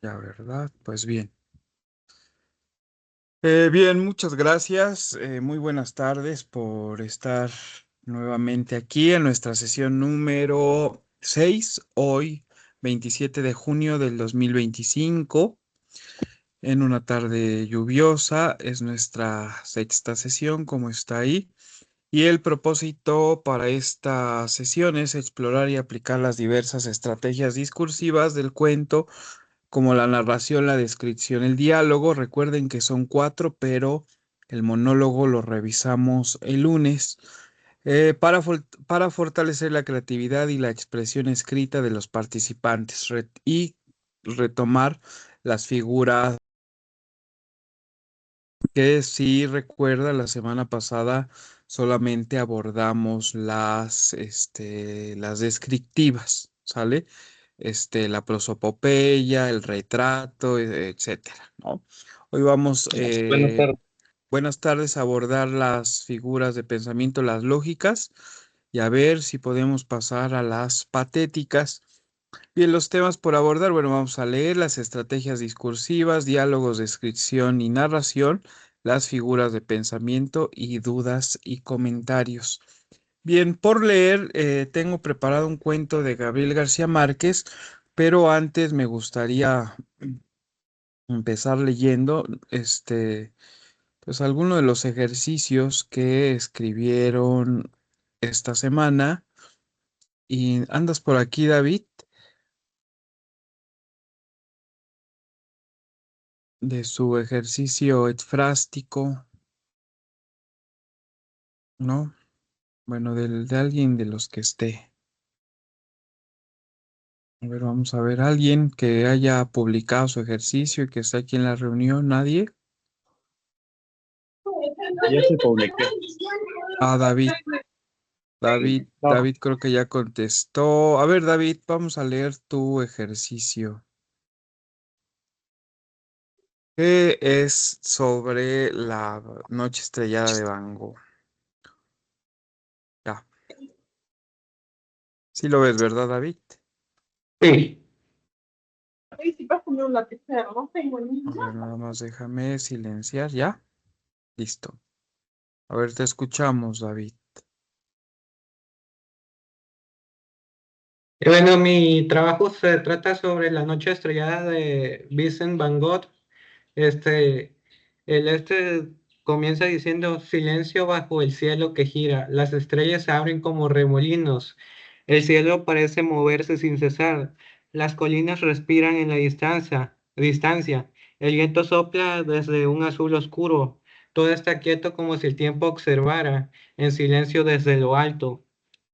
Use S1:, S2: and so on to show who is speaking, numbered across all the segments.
S1: Ya, ¿verdad? Pues bien. Bien, muchas gracias. Muy buenas tardes por estar nuevamente aquí en nuestra sesión número 6, hoy 27 de junio del 2025, en una tarde lluviosa. Es nuestra sexta sesión, como está ahí. Y el propósito para esta sesión es explorar y aplicar las diversas estrategias discursivas del cuento, como la narración, la descripción, el diálogo. Recuerden que son cuatro, pero el monólogo lo revisamos el lunes, para fortalecer la creatividad y la expresión escrita de los participantes y retomar las figuras que, si recuerda, la semana pasada solamente abordamos las descriptivas, ¿sale? La prosopopeya, el retrato, etcétera, ¿no? Hoy vamos,
S2: Buenas tardes.
S1: buenas tardes, a abordar las figuras de pensamiento, las lógicas, y a ver si podemos pasar a las patéticas. Bien, los temas por abordar, bueno, vamos a leer las estrategias discursivas, diálogos, descripción y narración, las figuras de pensamiento y dudas y comentarios. Bien, por leer, tengo preparado un cuento de Gabriel García Márquez, pero antes me gustaría empezar leyendo pues algunos de los ejercicios que escribieron esta semana. ¿Y andas por aquí, David? De su ejercicio etfrástico, ¿no? Bueno, de alguien de los que esté. A ver, vamos a ver, alguien que haya publicado su ejercicio y que esté aquí en la reunión. ¿Nadie?
S2: Ya se publiqué.
S1: Ah, David.
S2: No,
S1: David creo que ya contestó. A ver, David, vamos a leer tu ejercicio. ¿Qué es sobre la noche estrellada de Van Gogh? Ya. Sí lo ves, ¿verdad, David?
S2: sí.
S1: A ver, nada más déjame silenciar. ¿Ya? Listo. A ver, te escuchamos, David.
S2: Bueno, mi trabajo se trata sobre la noche estrellada de Vincent Van Gogh. Este, el comienza diciendo silencio bajo el cielo que gira, las estrellas se abren como remolinos, el cielo parece moverse sin cesar, las colinas respiran en la distancia, el viento sopla desde un azul oscuro, todo está quieto como si el tiempo observara, en silencio desde lo alto.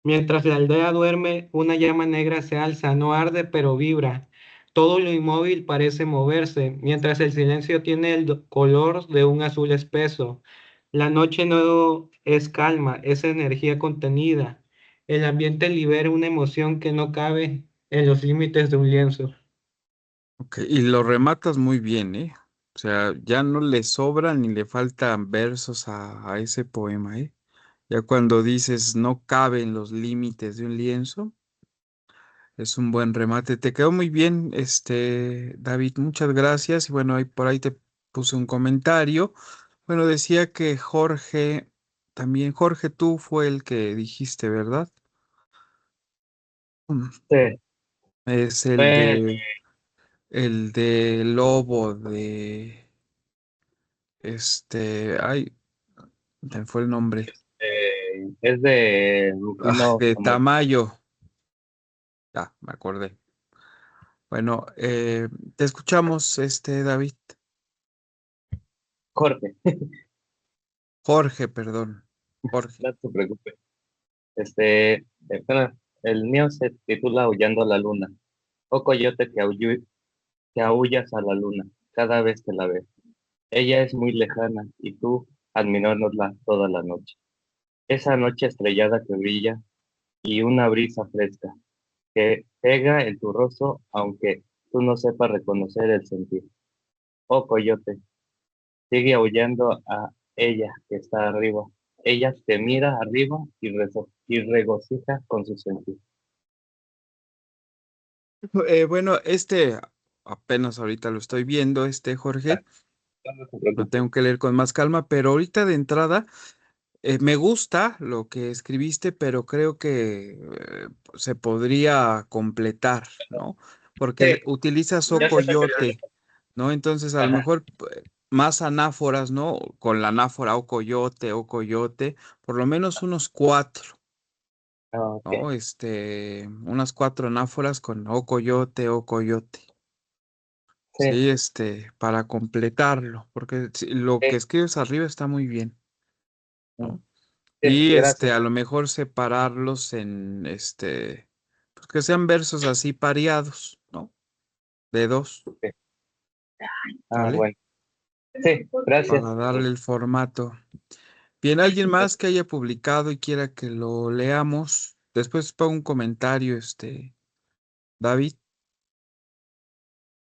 S2: Mientras la aldea duerme, una llama negra se alza, no arde pero vibra. Todo lo inmóvil parece moverse, mientras el silencio tiene el color de un azul espeso. La noche no es calma, es energía contenida. El ambiente libera una emoción que no cabe en los límites de un lienzo.
S1: Ok, y lo rematas muy bien, ¿eh? O sea, ya no le sobran ni le faltan versos a ese poema, ¿eh? Ya cuando dices no cabe en los límites de un lienzo, es un buen remate. Te quedó muy bien, David, muchas gracias. Y bueno, ahí por ahí te puse un comentario. Bueno, decía que Jorge, también Jorge, tú fue el que dijiste, ¿verdad? Mm,
S2: Sí,
S1: Es
S2: fue,
S1: el de Lobo de ay, me fue el nombre.
S2: es de
S1: Ah,
S2: Rufino
S1: de
S2: Tamayo.
S1: Tamayo. Ya, me acordé. Bueno, te escuchamos, David.
S2: Jorge,
S1: Jorge, perdón. Jorge.
S2: no te preocupes. Bueno, el mío se titula Aullando a la luna. Oh coyote que aullas a la luna cada vez que la ves. Ella es muy lejana y tú admirándola toda la noche. Esa noche estrellada que brilla y una brisa fresca que pega en tu rostro aunque tú no sepas reconocer el sentir. Oh coyote, sigue aullando a ella que está arriba. Ella te mira arriba y regocija con su sentir.
S1: Bueno, apenas ahorita lo estoy viendo,
S3: Ah,
S1: Jorge.
S3: no se
S1: Lo
S3: preocupe.
S1: tengo que leer con más calma, pero ahorita de entrada me gusta lo que escribiste, pero creo que se podría completar, ¿no? Porque
S3: Sí,
S1: utilizas o
S3: ya sé lo que le
S1: coyote, ¿no? Entonces, a lo
S3: Ajá.
S1: mejor más anáforas, ¿no? Con la anáfora o coyote, por lo menos unos cuatro,
S3: Ok.
S1: ¿no? Unas cuatro anáforas con o coyote.
S3: Sí,
S1: Sí, para completarlo, porque lo que
S3: sí,
S1: escribes arriba está muy bien, ¿no?
S3: sí,
S1: Y
S3: gracias.
S1: a lo mejor separarlos pues que sean versos así pareados, ¿no? De dos,
S3: Ok. Ah,
S1: ¿vale?
S3: bueno. Sí, gracias.
S1: Para darle el formato. Bien, alguien más que haya publicado y quiera que lo leamos. Después pongo un comentario, David.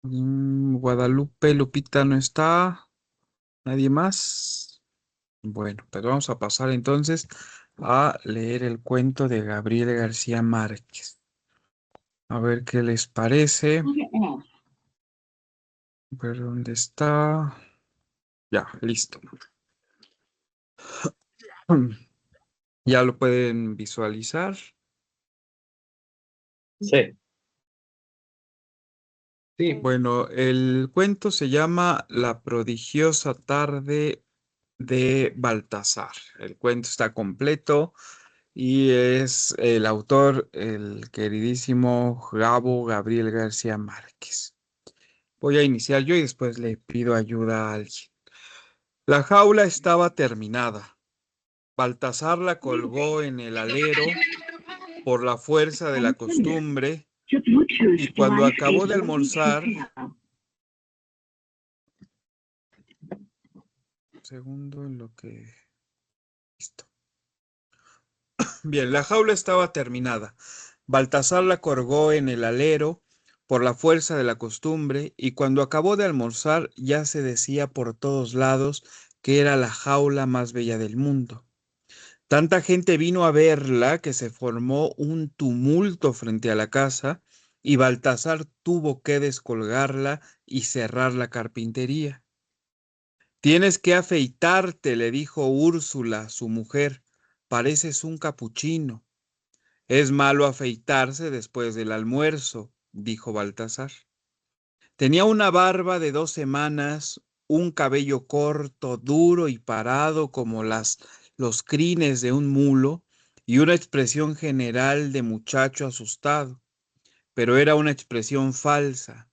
S1: Guadalupe, Lupita no está. ¿Nadie más? Bueno, pues vamos a pasar entonces a leer el cuento de Gabriel García Márquez. A ver qué les parece. A ver dónde está. Ya, listo. Ya lo pueden visualizar.
S3: Sí,
S2: Sí,
S1: Bueno, el cuento se llama La prodigiosa tarde de Baltasar. El cuento está completo y es el autor, el queridísimo Gabo Gabriel García Márquez. Voy a iniciar yo y después le pido ayuda a alguien. La jaula estaba terminada. Baltasar la colgó en el alero por la fuerza de la costumbre y cuando acabó de almorzar, segundo en lo que... Listo. Bien, la jaula estaba terminada. Baltasar la colgó en el alero por la fuerza de la costumbre y cuando acabó de almorzar ya se decía por todos lados que era la jaula más bella del mundo. Tanta gente vino a verla que se formó un tumulto frente a la casa y Baltasar tuvo que descolgarla y cerrar la carpintería. Tienes que afeitarte, le dijo Úrsula, su mujer. Pareces un capuchino. Es malo afeitarse después del almuerzo, dijo Baltasar. Tenía una barba de 2 semanas, un cabello corto, duro y parado como los crines de un mulo, y una expresión general de muchacho asustado, pero era una expresión falsa.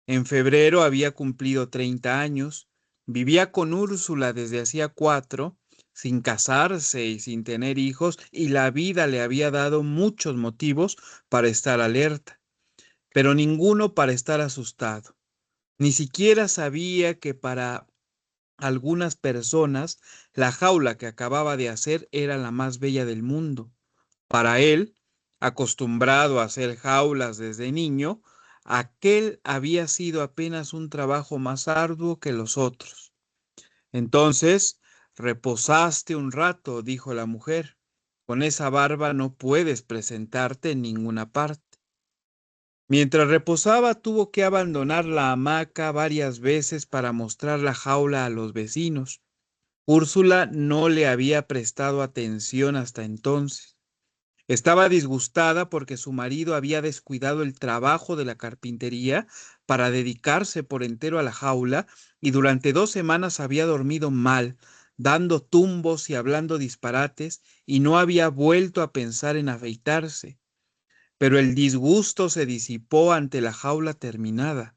S1: En febrero había cumplido 30 años, vivía con Úrsula desde hacía 4, sin casarse y sin tener hijos, y la vida le había dado muchos motivos para estar alerta, pero ninguno para estar asustado. Ni siquiera sabía que para algunas personas la jaula que acababa de hacer era la más bella del mundo. Para él, acostumbrado a hacer jaulas desde niño, aquel había sido apenas un trabajo más arduo que los otros. Entonces, reposaste un rato, dijo la mujer. Con esa barba no puedes presentarte en ninguna parte. Mientras reposaba, tuvo que abandonar la hamaca varias veces para mostrar la jaula a los vecinos. Úrsula no le había prestado atención hasta entonces. Estaba disgustada porque su marido había descuidado el trabajo de la carpintería para dedicarse por entero a la jaula y durante 2 semanas había dormido mal, dando tumbos y hablando disparates, y no había vuelto a pensar en afeitarse. Pero el disgusto se disipó ante la jaula terminada.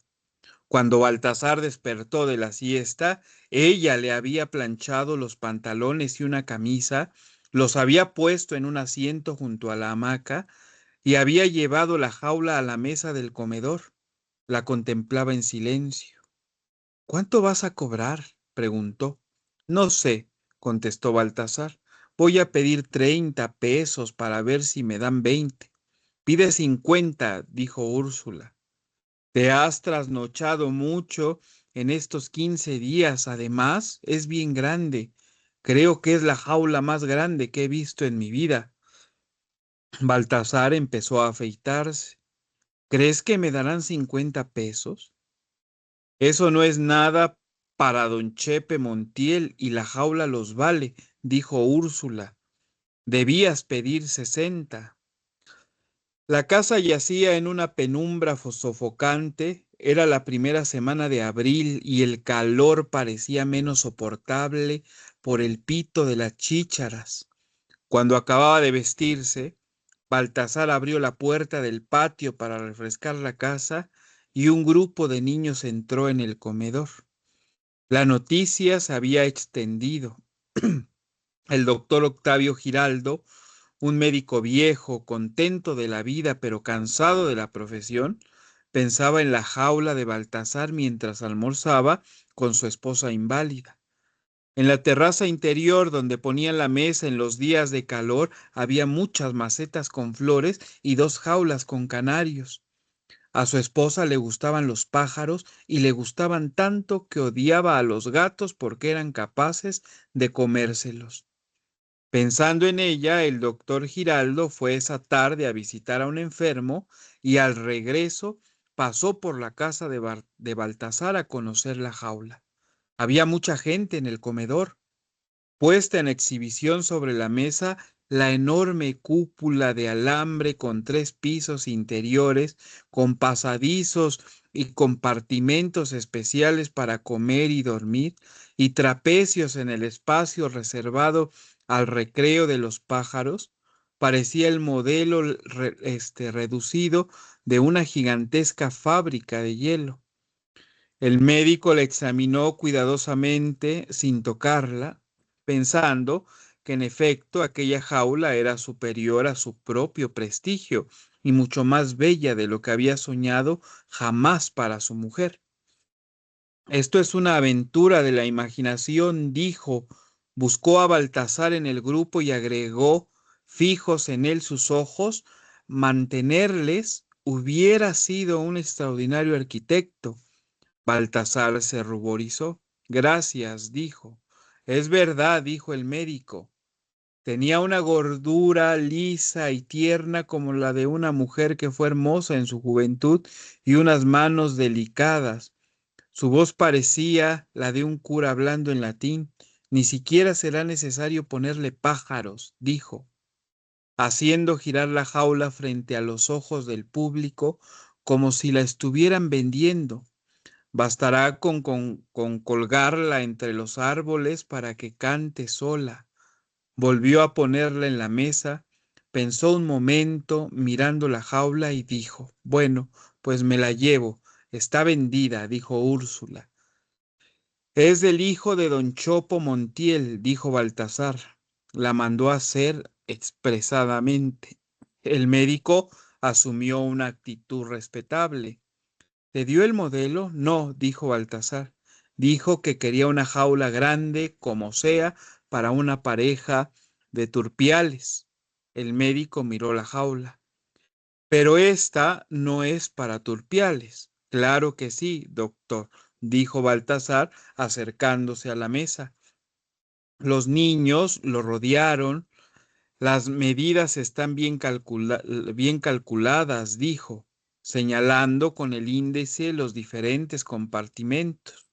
S1: Cuando Baltasar despertó de la siesta, ella le había planchado los pantalones y una camisa, los había puesto en un asiento junto a la hamaca y había llevado la jaula a la mesa del comedor. La contemplaba en silencio. ¿Cuánto vas a cobrar? Preguntó. No sé, contestó Baltasar. Voy a pedir 30 pesos para ver si me dan 20. Pide 50, dijo Úrsula. Te has trasnochado mucho en estos 15 días. Además, es bien grande. Creo que es la jaula más grande que he visto en mi vida. Baltasar empezó a afeitarse. ¿Crees que me darán 50 pesos? Eso no es nada para don Chepe Montiel y la jaula los vale, dijo Úrsula. Debías pedir 60. La casa yacía en una penumbra sofocante. Era la primera semana de abril y el calor parecía menos soportable por el pito de las chícharas. Cuando acababa de vestirse, Baltasar abrió la puerta del patio para refrescar la casa y un grupo de niños entró en el comedor. La noticia se había extendido. El doctor Octavio Giraldo, un médico viejo, contento de la vida pero cansado de la profesión, pensaba en la jaula de Baltasar mientras almorzaba con su esposa inválida. En la terraza interior donde ponían la mesa en los días de calor había muchas macetas con flores y 2 jaulas con canarios. A su esposa le gustaban los pájaros y le gustaban tanto que odiaba a los gatos porque eran capaces de comérselos. Pensando en ella, el doctor Giraldo fue esa tarde a visitar a un enfermo y al regreso pasó por la casa de Baltasar a conocer la jaula. Había mucha gente en el comedor. Puesta en exhibición sobre la mesa, la enorme cúpula de alambre con 3 pisos interiores, con pasadizos y compartimentos especiales para comer y dormir, y trapecios en el espacio reservado al recreo de los pájaros, parecía el modelo reducido de una gigantesca fábrica de hielo. El médico la examinó cuidadosamente sin tocarla, pensando que en efecto aquella jaula era superior a su propio prestigio y mucho más bella de lo que había soñado jamás para su mujer. Esto es una aventura de la imaginación, dijo, buscó a Baltasar en el grupo y agregó, fijos en él sus ojos, mantenerles hubiera sido un extraordinario arquitecto. Baltasar se ruborizó. Gracias, dijo. Es verdad, dijo el médico. Tenía una gordura lisa y tierna como la de una mujer que fue hermosa en su juventud y unas manos delicadas. Su voz parecía la de un cura hablando en latín. Ni siquiera será necesario ponerle pájaros, dijo, haciendo girar la jaula frente a los ojos del público como si la estuvieran vendiendo. Bastará con colgarla entre los árboles para que cante sola. Volvió a ponerla en la mesa, pensó un momento mirando la jaula y dijo, bueno, pues me la llevo. Está vendida, dijo Úrsula. Es del hijo de don Chopo Montiel, dijo Baltasar. La mandó a hacer expresadamente. El médico asumió una actitud respetable. ¿Te dio el modelo? No, dijo Baltasar. Dijo que quería una jaula grande, como sea, para una pareja de turpiales. El médico miró la jaula. Pero esta no es para turpiales. Claro que sí, doctor, dijo Baltasar, acercándose a la mesa. Los niños lo rodearon. Las medidas están bien calculadas, dijo, señalando con el índice los diferentes compartimentos.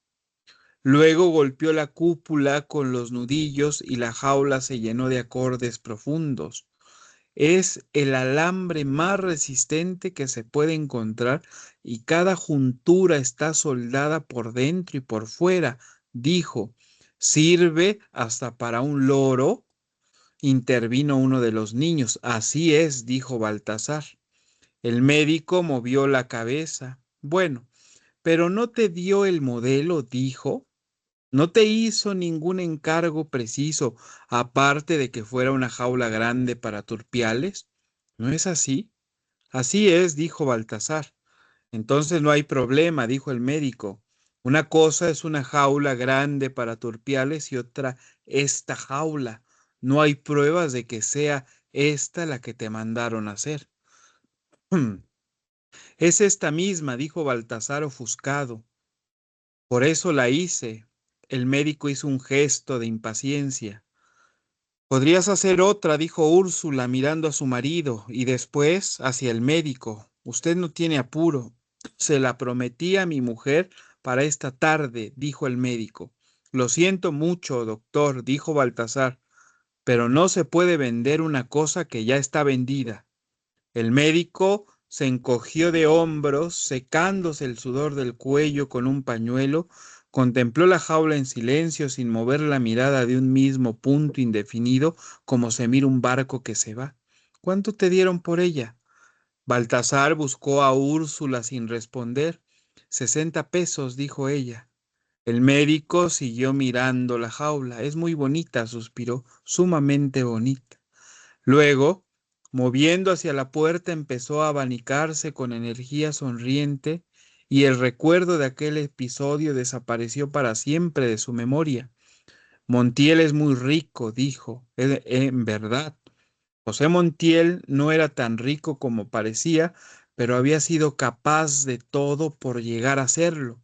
S1: Luego golpeó la cúpula con los nudillos y la jaula se llenó de acordes profundos. Es el alambre más resistente que se puede encontrar y cada juntura está soldada por dentro y por fuera, dijo. Sirve hasta para un loro. Intervino uno de los niños. Así es, dijo Baltasar. El médico movió la cabeza. Bueno, pero no te dio el modelo, dijo. No te hizo ningún encargo preciso, aparte de que fuera una jaula grande para turpiales. ¿No es así? Así es, dijo Baltasar. Entonces no hay problema, dijo el médico. Una cosa es una jaula grande para turpiales y otra esta jaula. No hay pruebas de que sea esta la que te mandaron a hacer. Es esta misma, dijo Baltasar ofuscado. Por eso la hice. El médico hizo un gesto de impaciencia. Podrías hacer otra, dijo Úrsula mirando a su marido y después hacia el médico. Usted no tiene apuro. Se la prometí a mi mujer para esta tarde, dijo el médico. Lo siento mucho, doctor, dijo Baltasar, pero no se puede vender una cosa que ya está vendida. El médico se encogió de hombros, secándose el sudor del cuello con un pañuelo, contempló la jaula en silencio sin mover la mirada de un mismo punto indefinido, como se mira un barco que se va. ¿Cuánto te dieron por ella? Baltasar buscó a Úrsula sin responder. 60 pesos, dijo ella. El médico siguió mirando la jaula. Es muy bonita, suspiró, sumamente bonita. Luego, moviendo hacia la puerta, empezó a abanicarse con energía sonriente y el recuerdo de aquel episodio desapareció para siempre de su memoria. Montiel es muy rico, dijo. En verdad. José Montiel no era tan rico como parecía, pero había sido capaz de todo por llegar a serlo.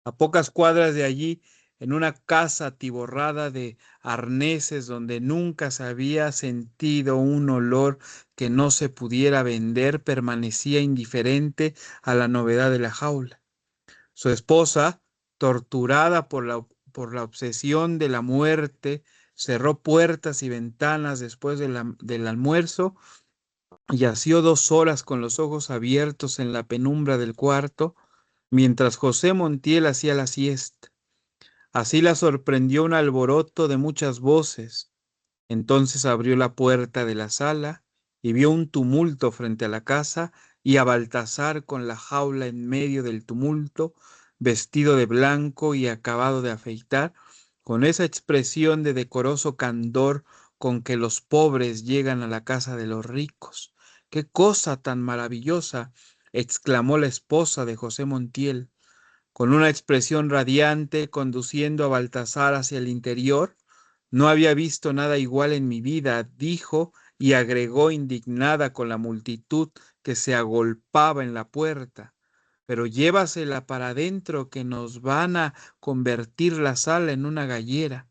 S1: A pocas cuadras de allí, en una casa atiborrada de arneses donde nunca se había sentido un olor que no se pudiera vender, permanecía indiferente a la novedad de la jaula. Su esposa, torturada por la obsesión de la muerte, cerró puertas y ventanas después del almuerzo y yació 2 horas con los ojos abiertos en la penumbra del cuarto, mientras José Montiel hacía la siesta. Así la sorprendió un alboroto de muchas voces. Entonces abrió la puerta de la sala y vio un tumulto frente a la casa y a Baltasar con la jaula en medio del tumulto, vestido de blanco y acabado de afeitar, con esa expresión de decoroso candor con que los pobres llegan a la casa de los ricos. ¡Qué cosa tan maravillosa! Exclamó la esposa de José Montiel con una expresión radiante, conduciendo a Baltasar hacia el interior. No había visto nada igual en mi vida, dijo, y agregó indignada con la multitud que se agolpaba en la puerta. Pero llévasela para adentro, que nos van a convertir la sala en una gallera.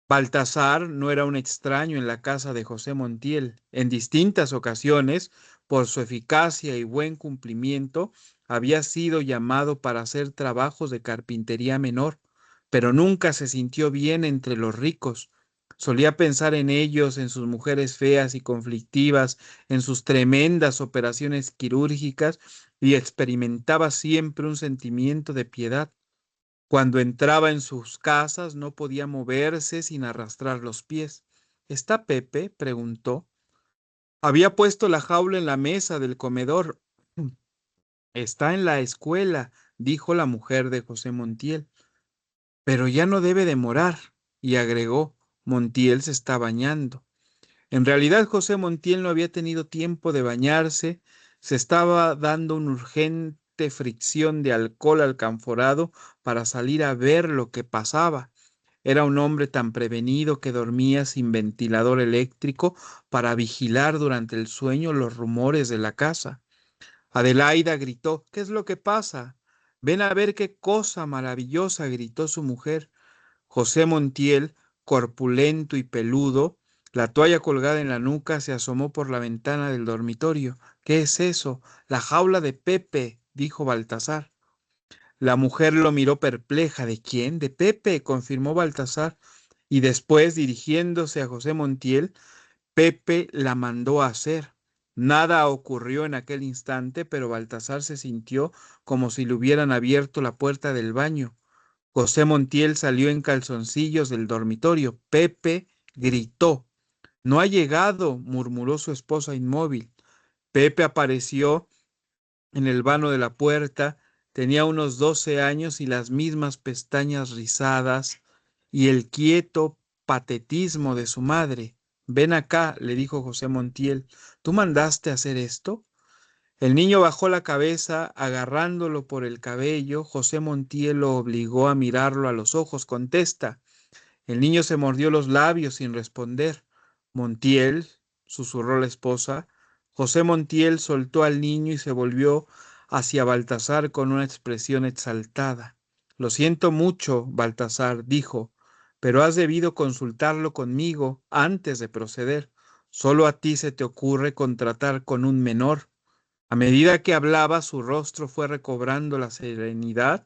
S1: Baltasar no era un extraño en la casa de José Montiel. En distintas ocasiones, por su eficacia y buen cumplimiento, había sido llamado para hacer trabajos de carpintería menor, pero nunca se sintió bien entre los ricos. Solía pensar en ellos, en sus mujeres feas y conflictivas, en sus tremendas operaciones quirúrgicas, y experimentaba siempre un sentimiento de piedad. Cuando entraba en sus casas no podía moverse sin arrastrar los pies. ¿Está Pepe? Preguntó. Había puesto la jaula en la mesa del comedor. Está en la escuela, dijo la mujer de José Montiel. Pero ya no debe demorar, y agregó, Montiel se está bañando. En realidad José Montiel no había tenido tiempo de bañarse, se estaba dando una urgente fricción de alcohol alcanforado para salir a ver lo que pasaba. Era un hombre tan prevenido que dormía sin ventilador eléctrico para vigilar durante el sueño los rumores de la casa. Adelaida gritó, ¿qué es lo que pasa? Ven a ver qué cosa maravillosa, gritó su mujer. José Montiel, corpulento y peludo, la toalla colgada en la nuca, se asomó por la ventana del dormitorio. ¿Qué es eso? La jaula de Pepe, dijo Baltasar. La mujer lo miró perpleja. ¿De quién? De Pepe, confirmó Baltasar. Y después, dirigiéndose a José Montiel, Pepe la mandó a hacer. Nada ocurrió en aquel instante, pero Baltasar se sintió como si le hubieran abierto la puerta del baño. José Montiel salió en calzoncillos del dormitorio. Pepe gritó. No ha llegado, murmuró su esposa inmóvil. Pepe apareció en el vano de la puerta, tenía unos 12 años y las mismas pestañas rizadas y el quieto patetismo de su madre. Ven acá, le dijo José Montiel, ¿tú mandaste hacer esto? El niño bajó la cabeza, agarrándolo por el cabello. José Montiel lo obligó a mirarlo a los ojos. Contesta. El niño se mordió los labios sin responder. Montiel, susurró la esposa. José Montiel soltó al niño y se volvió hacia Baltasar con una expresión exaltada. Lo siento mucho, Baltasar, dijo, pero has debido consultarlo conmigo antes de proceder. Solo a ti se te ocurre contratar con un menor. A medida que hablaba, su rostro fue recobrando la serenidad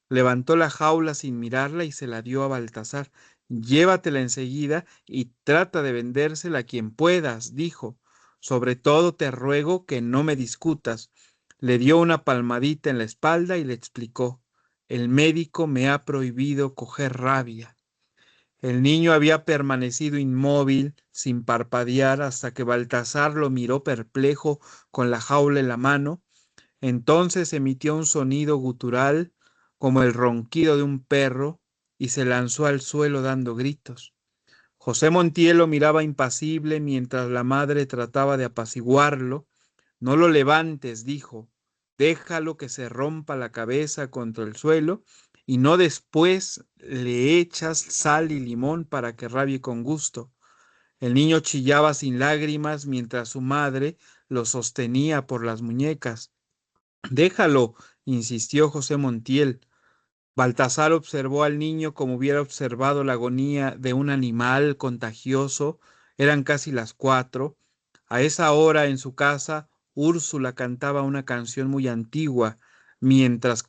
S1: Levantó la jaula sin mirarla y se la dio a Baltasar. Llévatela enseguida y trata de vendérsela a quien puedas, dijo. Sobre todo te ruego que no me discutas. Le dio una palmadita en la espalda y le explicó: el médico me ha prohibido coger rabia. El niño había permanecido inmóvil, sin parpadear, hasta que Baltasar lo miró perplejo con la jaula en la mano. Entonces emitió un sonido gutural como el ronquido de un perro y se lanzó al suelo dando gritos. José Montiel lo miraba impasible mientras la madre trataba de apaciguarlo. No lo levantes, dijo. Déjalo que se rompa la cabeza contra el suelo y no después le echas sal y limón para que rabie con gusto. El niño chillaba sin lágrimas mientras su madre lo sostenía por las muñecas. Déjalo, insistió José Montiel. Baltasar observó al niño como hubiera observado la agonía de un animal contagioso. Eran casi las 4. A esa hora en su casa, Úrsula cantaba una canción muy antigua mientras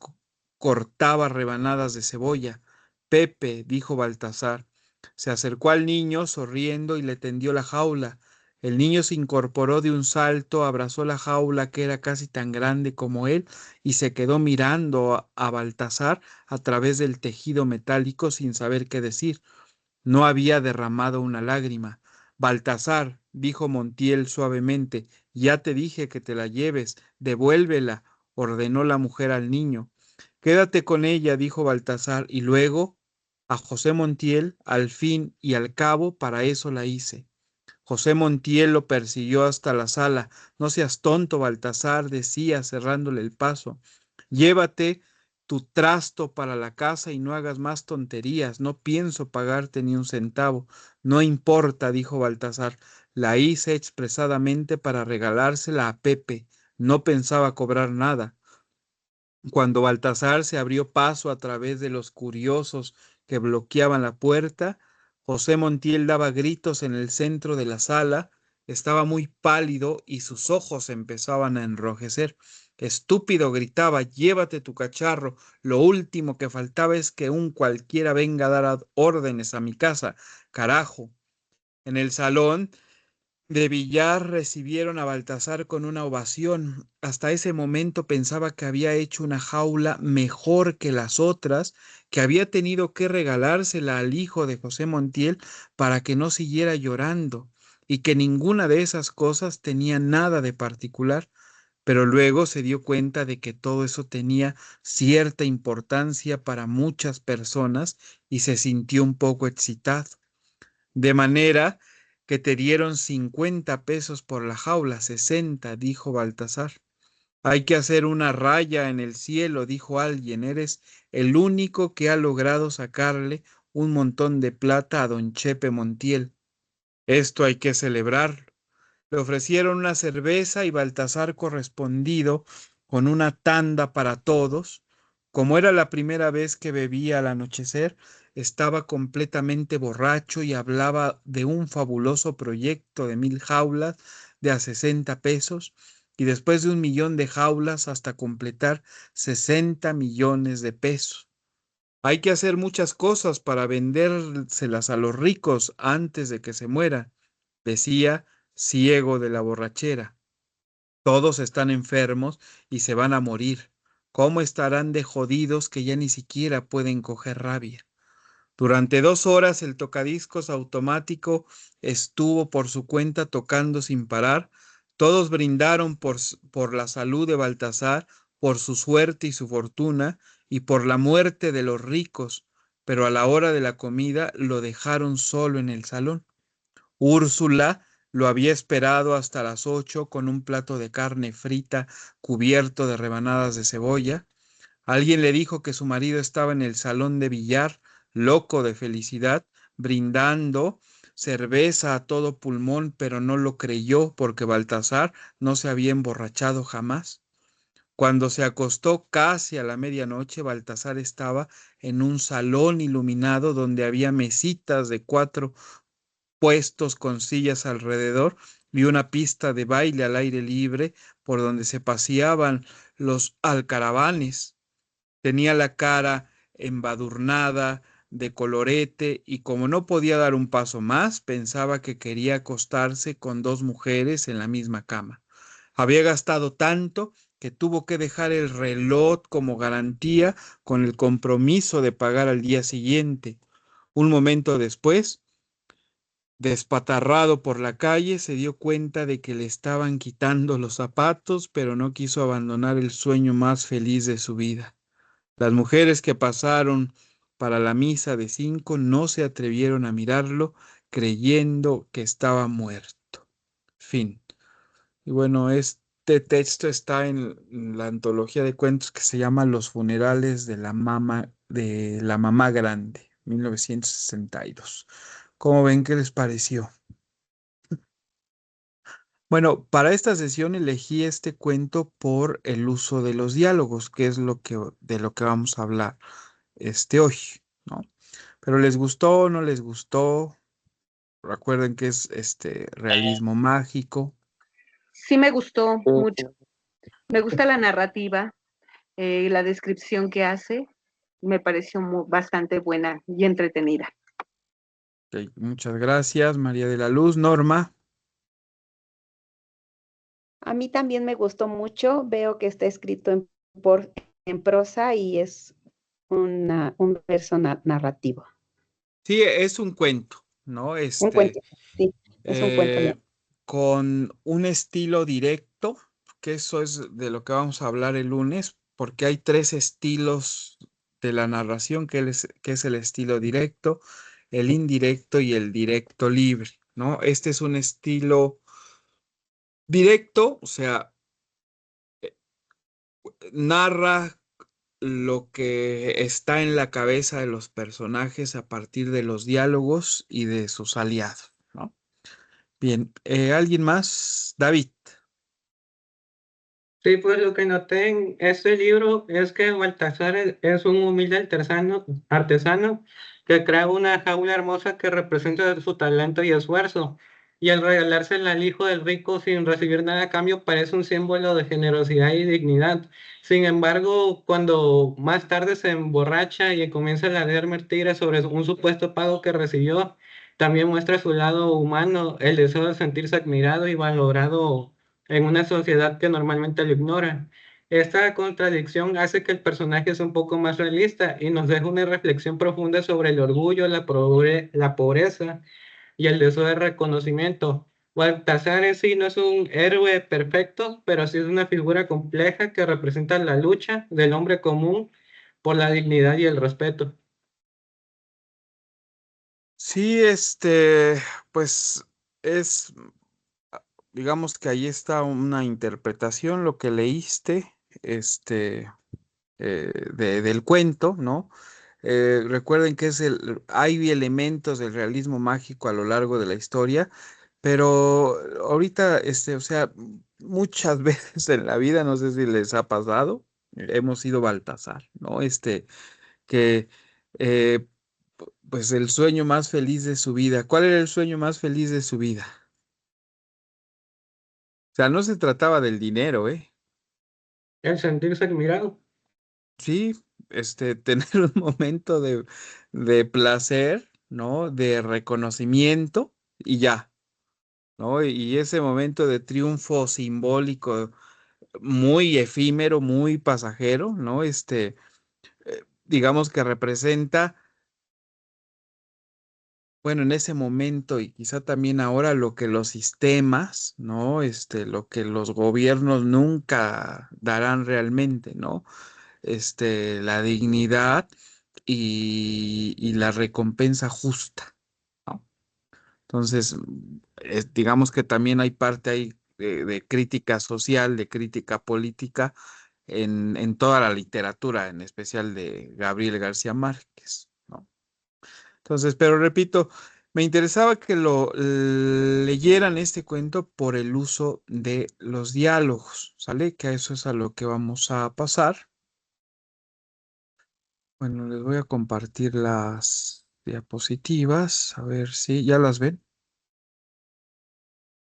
S1: cortaba rebanadas de cebolla. Pepe, dijo Baltasar. Se acercó al niño, sonriendo, y le tendió la jaula. El niño se incorporó de un salto, abrazó la jaula que era casi tan grande como él, y se quedó mirando a Baltasar a través del tejido metálico sin saber qué decir. No había derramado una lágrima. Baltasar, dijo Montiel suavemente, ya te dije que te la lleves, devuélvela, ordenó la mujer al niño. Quédate con ella, dijo Baltasar, y luego a José Montiel, al fin y al cabo, para eso la hice. José Montiel lo persiguió hasta la sala. No seas tonto, Baltasar, decía, cerrándole el paso. Llévate tu trasto para la casa y no hagas más tonterías. No pienso pagarte ni un centavo. No importa, dijo Baltasar. La hice expresadamente para regalársela a Pepe. No pensaba cobrar nada. Cuando Baltasar se abrió paso a través de los curiosos que bloqueaban la puerta, José Montiel daba gritos en el centro de la sala. Estaba muy pálido y sus ojos empezaban a enrojecer. Estúpido, gritaba, llévate tu cacharro. Lo último que faltaba es que un cualquiera venga a dar órdenes a mi casa. Carajo. En el salón de billar recibieron a Baltasar con una ovación. Hasta ese momento pensaba que había hecho una jaula mejor que las otras, que había tenido que regalársela al hijo de José Montiel para que no siguiera llorando, y que ninguna de esas cosas tenía nada de particular. Pero luego se dio cuenta de que todo eso tenía cierta importancia para muchas personas y se sintió un poco excitado. De manera que te dieron 50 pesos por la jaula, 60, dijo Baltasar. Hay que hacer una raya en el cielo, dijo alguien. Eres el único que ha logrado sacarle un montón de plata a don Chepe Montiel. Esto hay que celebrarlo. Le ofrecieron una cerveza y Baltasar, correspondido con una tanda para todos. Como era la primera vez que bebía al anochecer, estaba completamente borracho y hablaba de un fabuloso proyecto de 1000 jaulas de a 60 pesos y después de 1 millón de jaulas hasta completar 60 millones de pesos. Hay que hacer muchas cosas para vendérselas a los ricos antes de que se mueran, decía, ciego de la borrachera. Todos están enfermos y se van a morir. ¿Cómo estarán de jodidos que ya ni siquiera pueden coger rabia? Durante 2 horas el tocadiscos automático estuvo por su cuenta tocando sin parar. Todos brindaron por la salud de Baltasar, por su suerte y su fortuna, y por la muerte de los ricos, pero a la hora de la comida lo dejaron solo en el salón. Úrsula lo había esperado hasta las 8 con un plato de carne frita cubierto de rebanadas de cebolla. Alguien le dijo que su marido estaba en el salón de billar, loco de felicidad, brindando cerveza a todo pulmón, pero no lo creyó porque Baltasar no se había emborrachado jamás. Cuando se acostó casi a la medianoche, Baltasar estaba en un salón iluminado donde había mesitas de 4 puestos con sillas alrededor y una pista de baile al aire libre por donde se paseaban los alcaravanes. Tenía la cara embadurnada de colorete y como no podía dar un paso más, pensaba que quería acostarse con dos mujeres en la misma cama. Había gastado tanto que tuvo que dejar el reloj como garantía con el compromiso de pagar al día siguiente. Un momento después, despatarrado por la calle, se dio cuenta de que le estaban quitando los zapatos, pero no quiso abandonar el sueño más feliz de su vida. Las mujeres que pasaron para la misa de 5 no se atrevieron a mirarlo, creyendo que estaba muerto. Fin. Y bueno, este texto está en la antología de cuentos que se llama Los funerales de la mamá grande, 1962. ¿Cómo ven? ¿Qué les pareció? Bueno, para esta sesión elegí este cuento por el uso de los diálogos, que es de lo que vamos a hablar hoy, ¿no? Pero ¿les gustó o no les gustó? Recuerden que es realismo mágico.
S4: Sí me gustó mucho. Me gusta la narrativa, la descripción que hace, me pareció bastante buena y entretenida.
S1: Ok, muchas gracias, María de la Luz. Norma.
S5: A mí también me gustó mucho. Veo que está escrito en prosa y es un verso narrativo.
S1: Sí, es un cuento, ¿no?
S5: Un cuento, sí, es un cuento.
S1: Con un estilo directo, que eso es de lo que vamos a hablar el lunes, porque hay tres estilos de la narración, que es el estilo directo, el indirecto y el directo libre, ¿no? Este es un estilo directo, o sea, narra lo que está en la cabeza de los personajes a partir de los diálogos y de sus aliados, ¿no? Bien, ¿alguien más? David.
S2: Sí, pues lo que noté en este libro es que Baltasar es un humilde artesano que crea una jaula hermosa que representa su talento y esfuerzo. Y al regalársela al hijo del rico sin recibir nada a cambio parece un símbolo de generosidad y dignidad. Sin embargo, cuando más tarde se emborracha y comienza a ladear mentiras sobre un supuesto pago que recibió, también muestra su lado humano, el deseo de sentirse admirado y valorado en una sociedad que normalmente lo ignora. Esta contradicción hace que el personaje sea un poco más realista y nos deja una reflexión profunda sobre el orgullo, la pobreza y el deseo de reconocimiento. Baltasar en sí no es un héroe perfecto, pero sí es una figura compleja que representa la lucha del hombre común por la dignidad y el respeto.
S1: Sí, pues es, digamos que ahí está una interpretación, lo que leíste, del cuento, ¿no? Recuerden que hay elementos del realismo mágico a lo largo de la historia, pero ahorita, o sea, muchas veces en la vida, no sé si les ha pasado, hemos sido Baltasar, ¿no? Que, eh, pues el sueño más feliz de su vida. ¿Cuál era el sueño más feliz de su vida? O sea, no se trataba del dinero, ¿eh?
S2: El sentirse admirado.
S1: Sí, tener un momento de placer, ¿no? De reconocimiento y ya, ¿no? Y ese momento de triunfo simbólico muy efímero, muy pasajero, ¿no? Digamos que representa, bueno, en ese momento y quizá también ahora lo que los sistemas, ¿no? Lo que los gobiernos nunca darán realmente, ¿no? La dignidad y la recompensa justa, ¿no? Entonces, digamos que también hay parte ahí de crítica social, de crítica política en toda la literatura, en especial de Gabriel García Márquez, ¿no? Entonces, pero repito, me interesaba que lo leyeran este cuento por el uso de los diálogos, ¿sale? Que a eso es a lo que vamos a pasar. Bueno, les voy a compartir las diapositivas, a ver si ya las ven.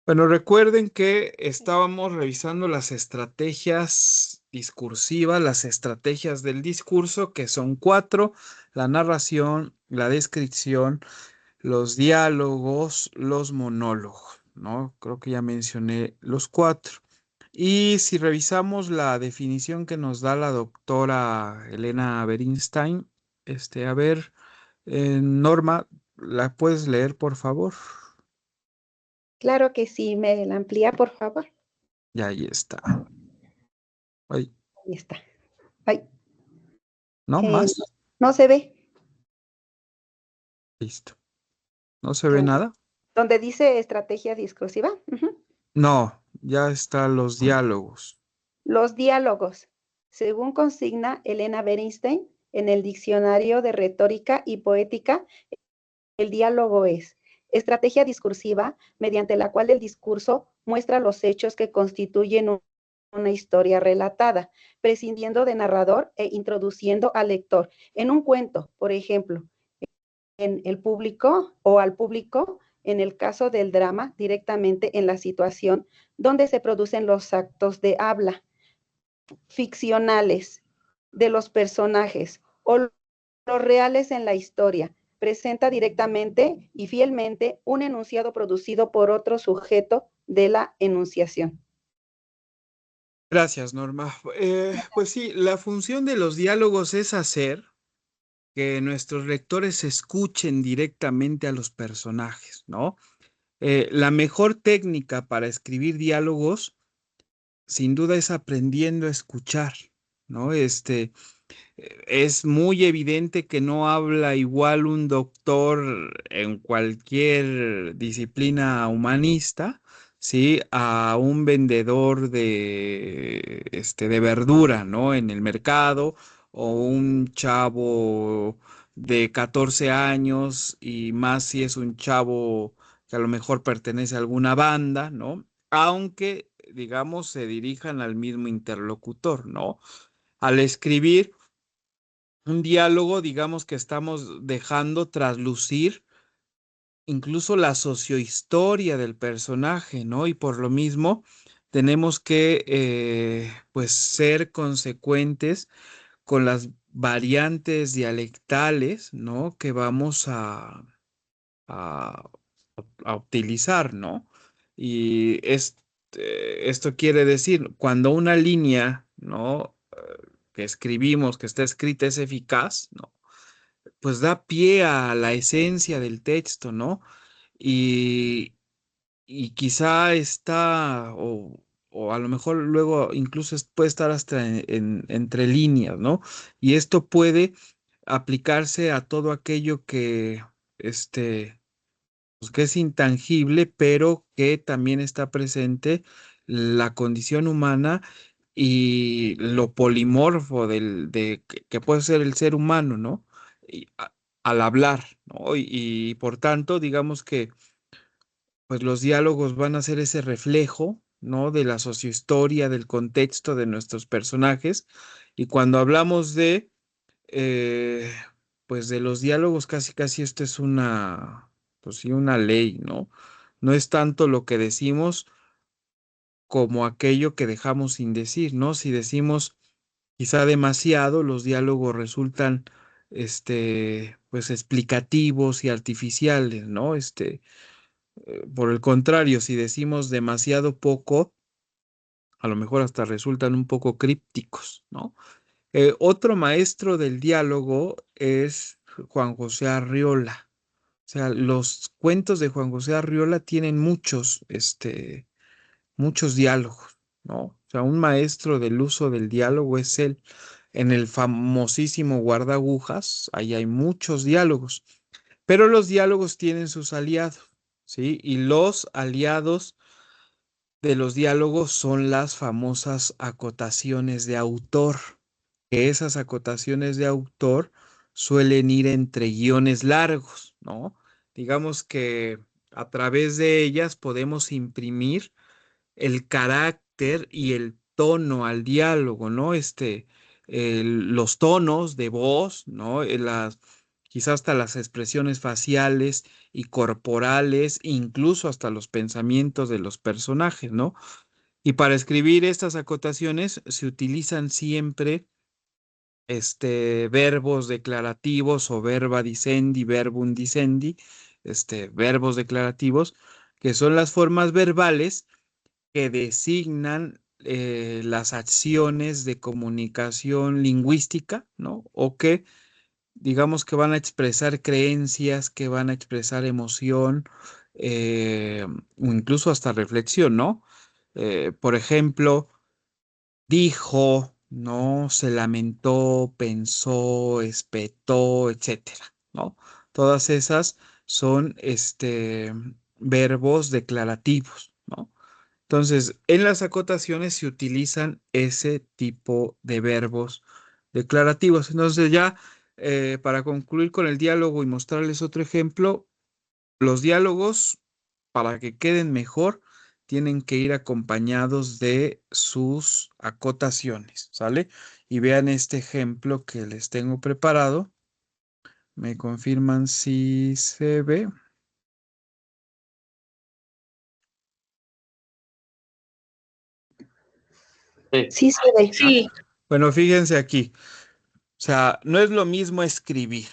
S1: Bueno, recuerden que estábamos revisando las estrategias discursiva, las estrategias del discurso, que son 4: la narración, la descripción, los diálogos, los monólogos, ¿no? Creo que ya mencioné los 4. Y si revisamos la definición que nos da la doctora Elena Berinstein, a ver, Norma, ¿la puedes leer, por favor?
S5: Claro que sí, me la amplía, por favor.
S1: Y ahí está. Ay,
S5: Ahí está. Ay,
S1: ¿no?
S5: no,
S1: ¿Más?
S5: no se ve.
S1: Listo. ¿No se ve nada?
S5: Donde dice estrategia discursiva. Ujú.
S1: No, ya están los diálogos.
S5: Los diálogos. Según consigna Elena Bernstein en el Diccionario de Retórica y Poética, el diálogo es estrategia discursiva mediante la cual el discurso muestra los hechos que constituyen una historia relatada, prescindiendo de narrador e introduciendo al lector en un cuento, por ejemplo, en el público o al público, en el caso del drama, directamente en la situación donde se producen los actos de habla ficcionales de los personajes o los reales en la historia. Presenta directamente y fielmente un enunciado producido por otro sujeto de la enunciación.
S1: Gracias, Norma. Pues sí, la función de los diálogos es hacer que nuestros lectores escuchen directamente a los personajes, ¿no? La mejor técnica para escribir diálogos, sin duda, es aprendiendo a escuchar, ¿no? Es muy evidente que no habla igual un doctor en cualquier disciplina humanista, ¿sí? A un vendedor de verdura, ¿no? En el mercado, o un chavo de 14 años, y más si es un chavo que a lo mejor pertenece a alguna banda, ¿no? Aunque, digamos, se dirijan al mismo interlocutor, ¿no? Al escribir un diálogo, digamos que estamos dejando traslucir incluso la sociohistoria del personaje, ¿no? Y por lo mismo tenemos que, pues, ser consecuentes con las variantes dialectales, ¿no? Que vamos a, a utilizar, ¿no? Y esto quiere decir, cuando una línea, ¿no? Que escribimos, que está escrita, es eficaz, ¿no? Pues da pie a la esencia del texto, ¿no? Y, y quizá está, o a lo mejor luego incluso puede estar hasta entre líneas, ¿no? Y esto puede aplicarse a todo aquello que, pues que es intangible, pero que también está presente la condición humana y lo polimorfo que puede ser el ser humano, ¿no? Al hablar, ¿no? Y por tanto, digamos que pues los diálogos van a ser ese reflejo, ¿no? De la sociohistoria, del contexto de nuestros personajes. Y cuando hablamos eh, pues de los diálogos, casi casi esto es pues sí, una ley, ¿no? No es tanto lo que decimos como aquello que dejamos sin decir, ¿no? Si decimos quizá demasiado, los diálogos resultan, pues explicativos y artificiales, ¿no? Por el contrario, si decimos demasiado poco, a lo mejor hasta resultan un poco crípticos, ¿no? Otro maestro del diálogo es Juan José Arriola. O sea, los cuentos de Juan José Arriola tienen muchos diálogos, ¿no? O sea, un maestro del uso del diálogo es él. En el famosísimo Guardagujas, ahí hay muchos diálogos, pero los diálogos tienen sus aliados, ¿sí? Y los aliados de los diálogos son las famosas acotaciones de autor, que esas acotaciones de autor suelen ir entre guiones largos, ¿no? Digamos que a través de ellas podemos imprimir el carácter y el tono al diálogo, ¿no? Los tonos de voz, ¿no? Quizás hasta las expresiones faciales y corporales, incluso hasta los pensamientos de los personajes, ¿no? Y para escribir estas acotaciones se utilizan siempre verbos declarativos o verba dicendi, verbum dicendi, verbos declarativos, que son las formas verbales que designan las acciones de comunicación lingüística, ¿no? O que digamos que van a expresar creencias, que van a expresar emoción, o incluso hasta reflexión, ¿no? Por ejemplo, dijo, ¿no? Se lamentó, pensó, espetó, etcétera, ¿no? Todas esas son verbos declarativos, ¿no? Entonces, en las acotaciones se utilizan ese tipo de verbos declarativos. Entonces, ya para concluir con el diálogo y mostrarles otro ejemplo, los diálogos, para que queden mejor, tienen que ir acompañados de sus acotaciones, ¿sale? Y vean este ejemplo que les tengo preparado. Me confirman si se ve.
S5: Sí se ve.
S4: Sí,
S1: Bueno, fíjense aquí. O sea, no es lo mismo escribir.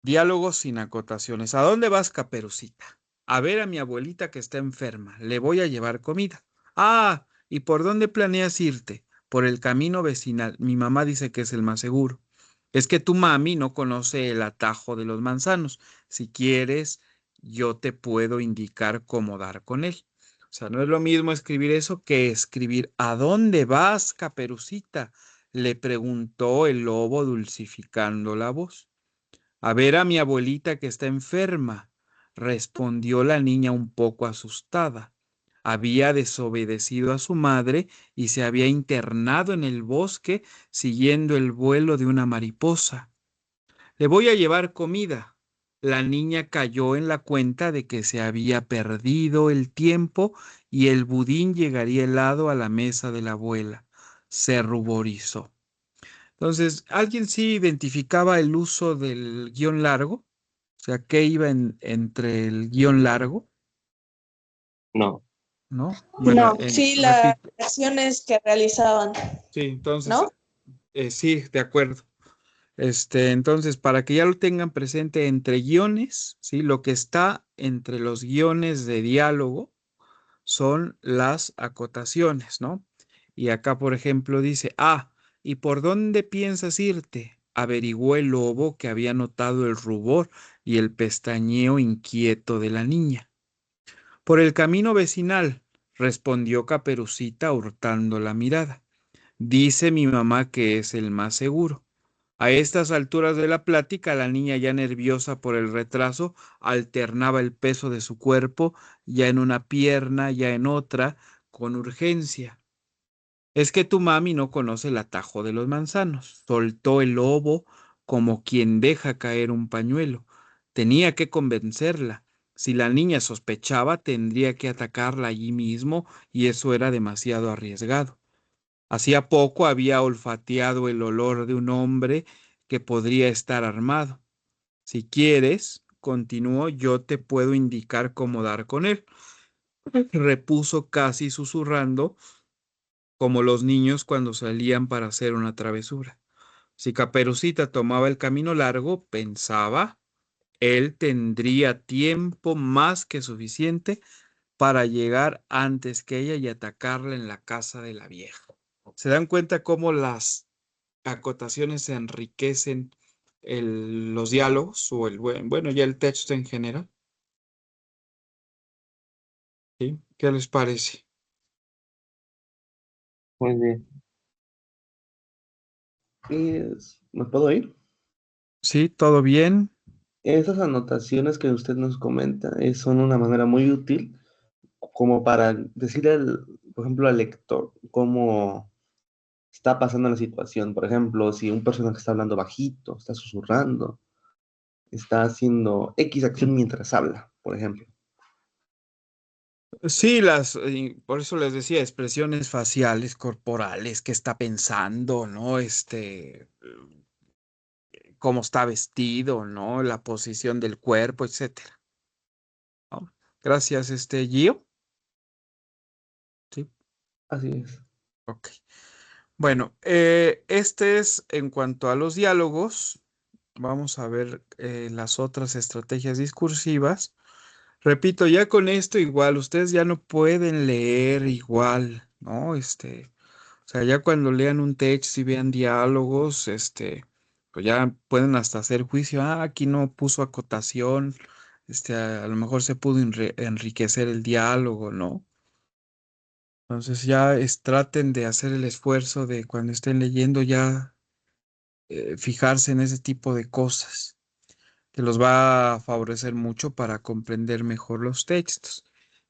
S1: Diálogos sin acotaciones. ¿A dónde vas, Caperucita? A ver a mi abuelita que está enferma. Le voy a llevar comida. Ah, ¿y por dónde planeas irte? Por el camino vecinal. Mi mamá dice que es el más seguro. Es que tu mami no conoce el atajo de los manzanos. Si quieres, yo te puedo indicar cómo dar con él. O sea, no es lo mismo escribir eso que escribir ¿a dónde vas, Caperucita? Le preguntó el lobo dulcificando la voz. A ver a mi abuelita que está enferma, respondió la niña un poco asustada. Había desobedecido a su madre y se había internado en el bosque siguiendo el vuelo de una mariposa. Le voy a llevar comida. La niña cayó en la cuenta de que se había perdido el tiempo y el budín llegaría helado a la mesa de la abuela. Se ruborizó. Entonces, ¿alguien sí identificaba el uso del guión largo? O sea, ¿qué iba entre el guión largo?
S3: No.
S1: ¿No? Bueno,
S6: No, sí, las
S1: repito.
S6: acciones que realizaban,
S1: Sí, entonces,
S6: ¿no?
S1: sí, de acuerdo. Entonces, para que ya lo tengan presente entre guiones, ¿sí? Lo que está entre los guiones de diálogo son las acotaciones, ¿no? Y acá, por ejemplo, dice, ¿y por dónde piensas irte? Averiguó el lobo que había notado el rubor y el pestañeo inquieto de la niña. Por el camino vecinal, respondió Caperucita hurtando la mirada. Dice mi mamá que es el más seguro. A estas alturas de la plática, la niña ya nerviosa por el retraso, alternaba el peso de su cuerpo, ya en una pierna, ya en otra, con urgencia. Es que tu mami no conoce el atajo de los manzanos. Soltó el lobo como quien deja caer un pañuelo. Tenía que convencerla. Si la niña sospechaba, tendría que atacarla allí mismo y eso era demasiado arriesgado. Hacía poco había olfateado el olor de un hombre que podría estar armado. Si quieres, continuó, yo te puedo indicar cómo dar con él, repuso casi susurrando, como los niños cuando salían para hacer una travesura. Si Caperucita tomaba el camino largo, pensaba, él tendría tiempo más que suficiente para llegar antes que ella y atacarla en la casa de la vieja. ¿Se dan cuenta cómo las acotaciones enriquecen los diálogos o bueno, ya el texto en general? ¿Sí? ¿Qué les parece?
S3: Muy bien.
S7: ¿Me puedo ir?
S1: ¿Sí? ¿Todo bien?
S7: Esas anotaciones que usted nos comenta son una manera muy útil como para decirle, por ejemplo, al lector cómo está pasando la situación. Por ejemplo, si un personaje está hablando bajito, está susurrando, está haciendo X acción mientras habla, por ejemplo.
S1: Sí, por eso les decía, expresiones faciales, corporales, qué está pensando, ¿no? Cómo está vestido, ¿no? La posición del cuerpo, etcétera, ¿no? Gracias, Gio. ¿sí?
S7: Así es.
S1: Ok. Bueno, este es en cuanto a los diálogos. Vamos a ver las otras estrategias discursivas. Repito, ya con esto igual, ustedes ya no pueden leer igual, ¿no? O sea, ya cuando lean un texto y vean diálogos, pues ya pueden hasta hacer juicio, aquí no puso acotación, a lo mejor se pudo enriquecer el diálogo, ¿no? Entonces ya traten de hacer el esfuerzo de cuando estén leyendo ya fijarse en ese tipo de cosas, que los va a favorecer mucho para comprender mejor los textos.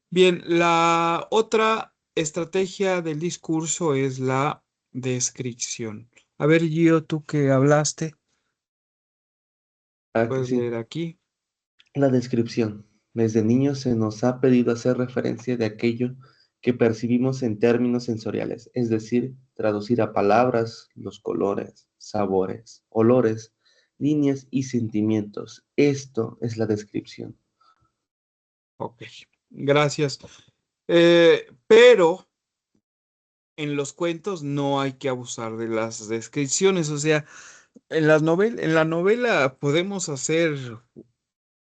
S1: Bien, la otra estrategia del discurso es la descripción. A ver, Gio, tú que hablaste,
S7: Aquí
S1: puedes
S7: sí.
S1: leer aquí.
S7: La descripción. Desde niños se nos ha pedido hacer referencia de aquello que percibimos en términos sensoriales, es decir, traducir a palabras los colores, sabores, olores, líneas y sentimientos. Esto es la descripción.
S1: Ok, gracias. Pero en los cuentos no hay que abusar de las descripciones, o sea, en la novela podemos hacer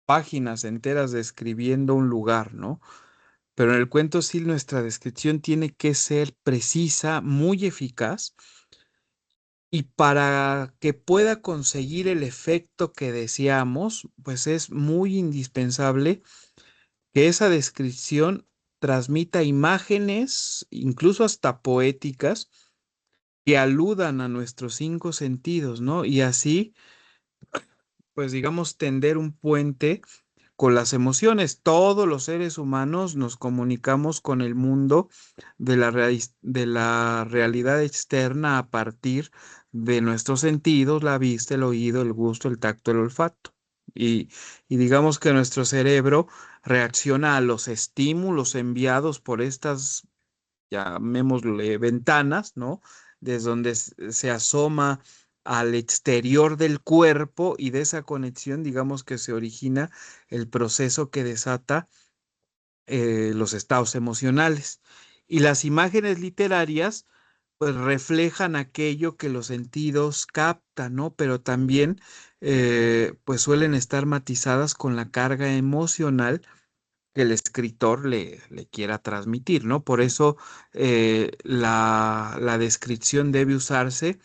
S1: páginas enteras describiendo un lugar, ¿no? Pero en el cuento sí nuestra descripción tiene que ser precisa, muy eficaz, y para que pueda conseguir el efecto que deseamos, pues es muy indispensable que esa descripción transmita imágenes, incluso hasta poéticas, que aludan a nuestros cinco sentidos, ¿no? Y así, pues digamos, tender un puente con las emociones. Todos los seres humanos nos comunicamos con el mundo de la realidad externa a partir de nuestros sentidos, la vista, el oído, el gusto, el tacto, el olfato. Y, y digamos que nuestro cerebro reacciona a los estímulos enviados por estas, llamémosle, ventanas, ¿no? Desde donde se asoma al exterior del cuerpo, y de esa conexión, digamos que se origina el proceso que desata los estados emocionales. Y las imágenes literarias, pues reflejan aquello que los sentidos captan, ¿no? Pero también, pues suelen estar matizadas con la carga emocional que el escritor le quiera transmitir, ¿no? Por eso la descripción debe usarse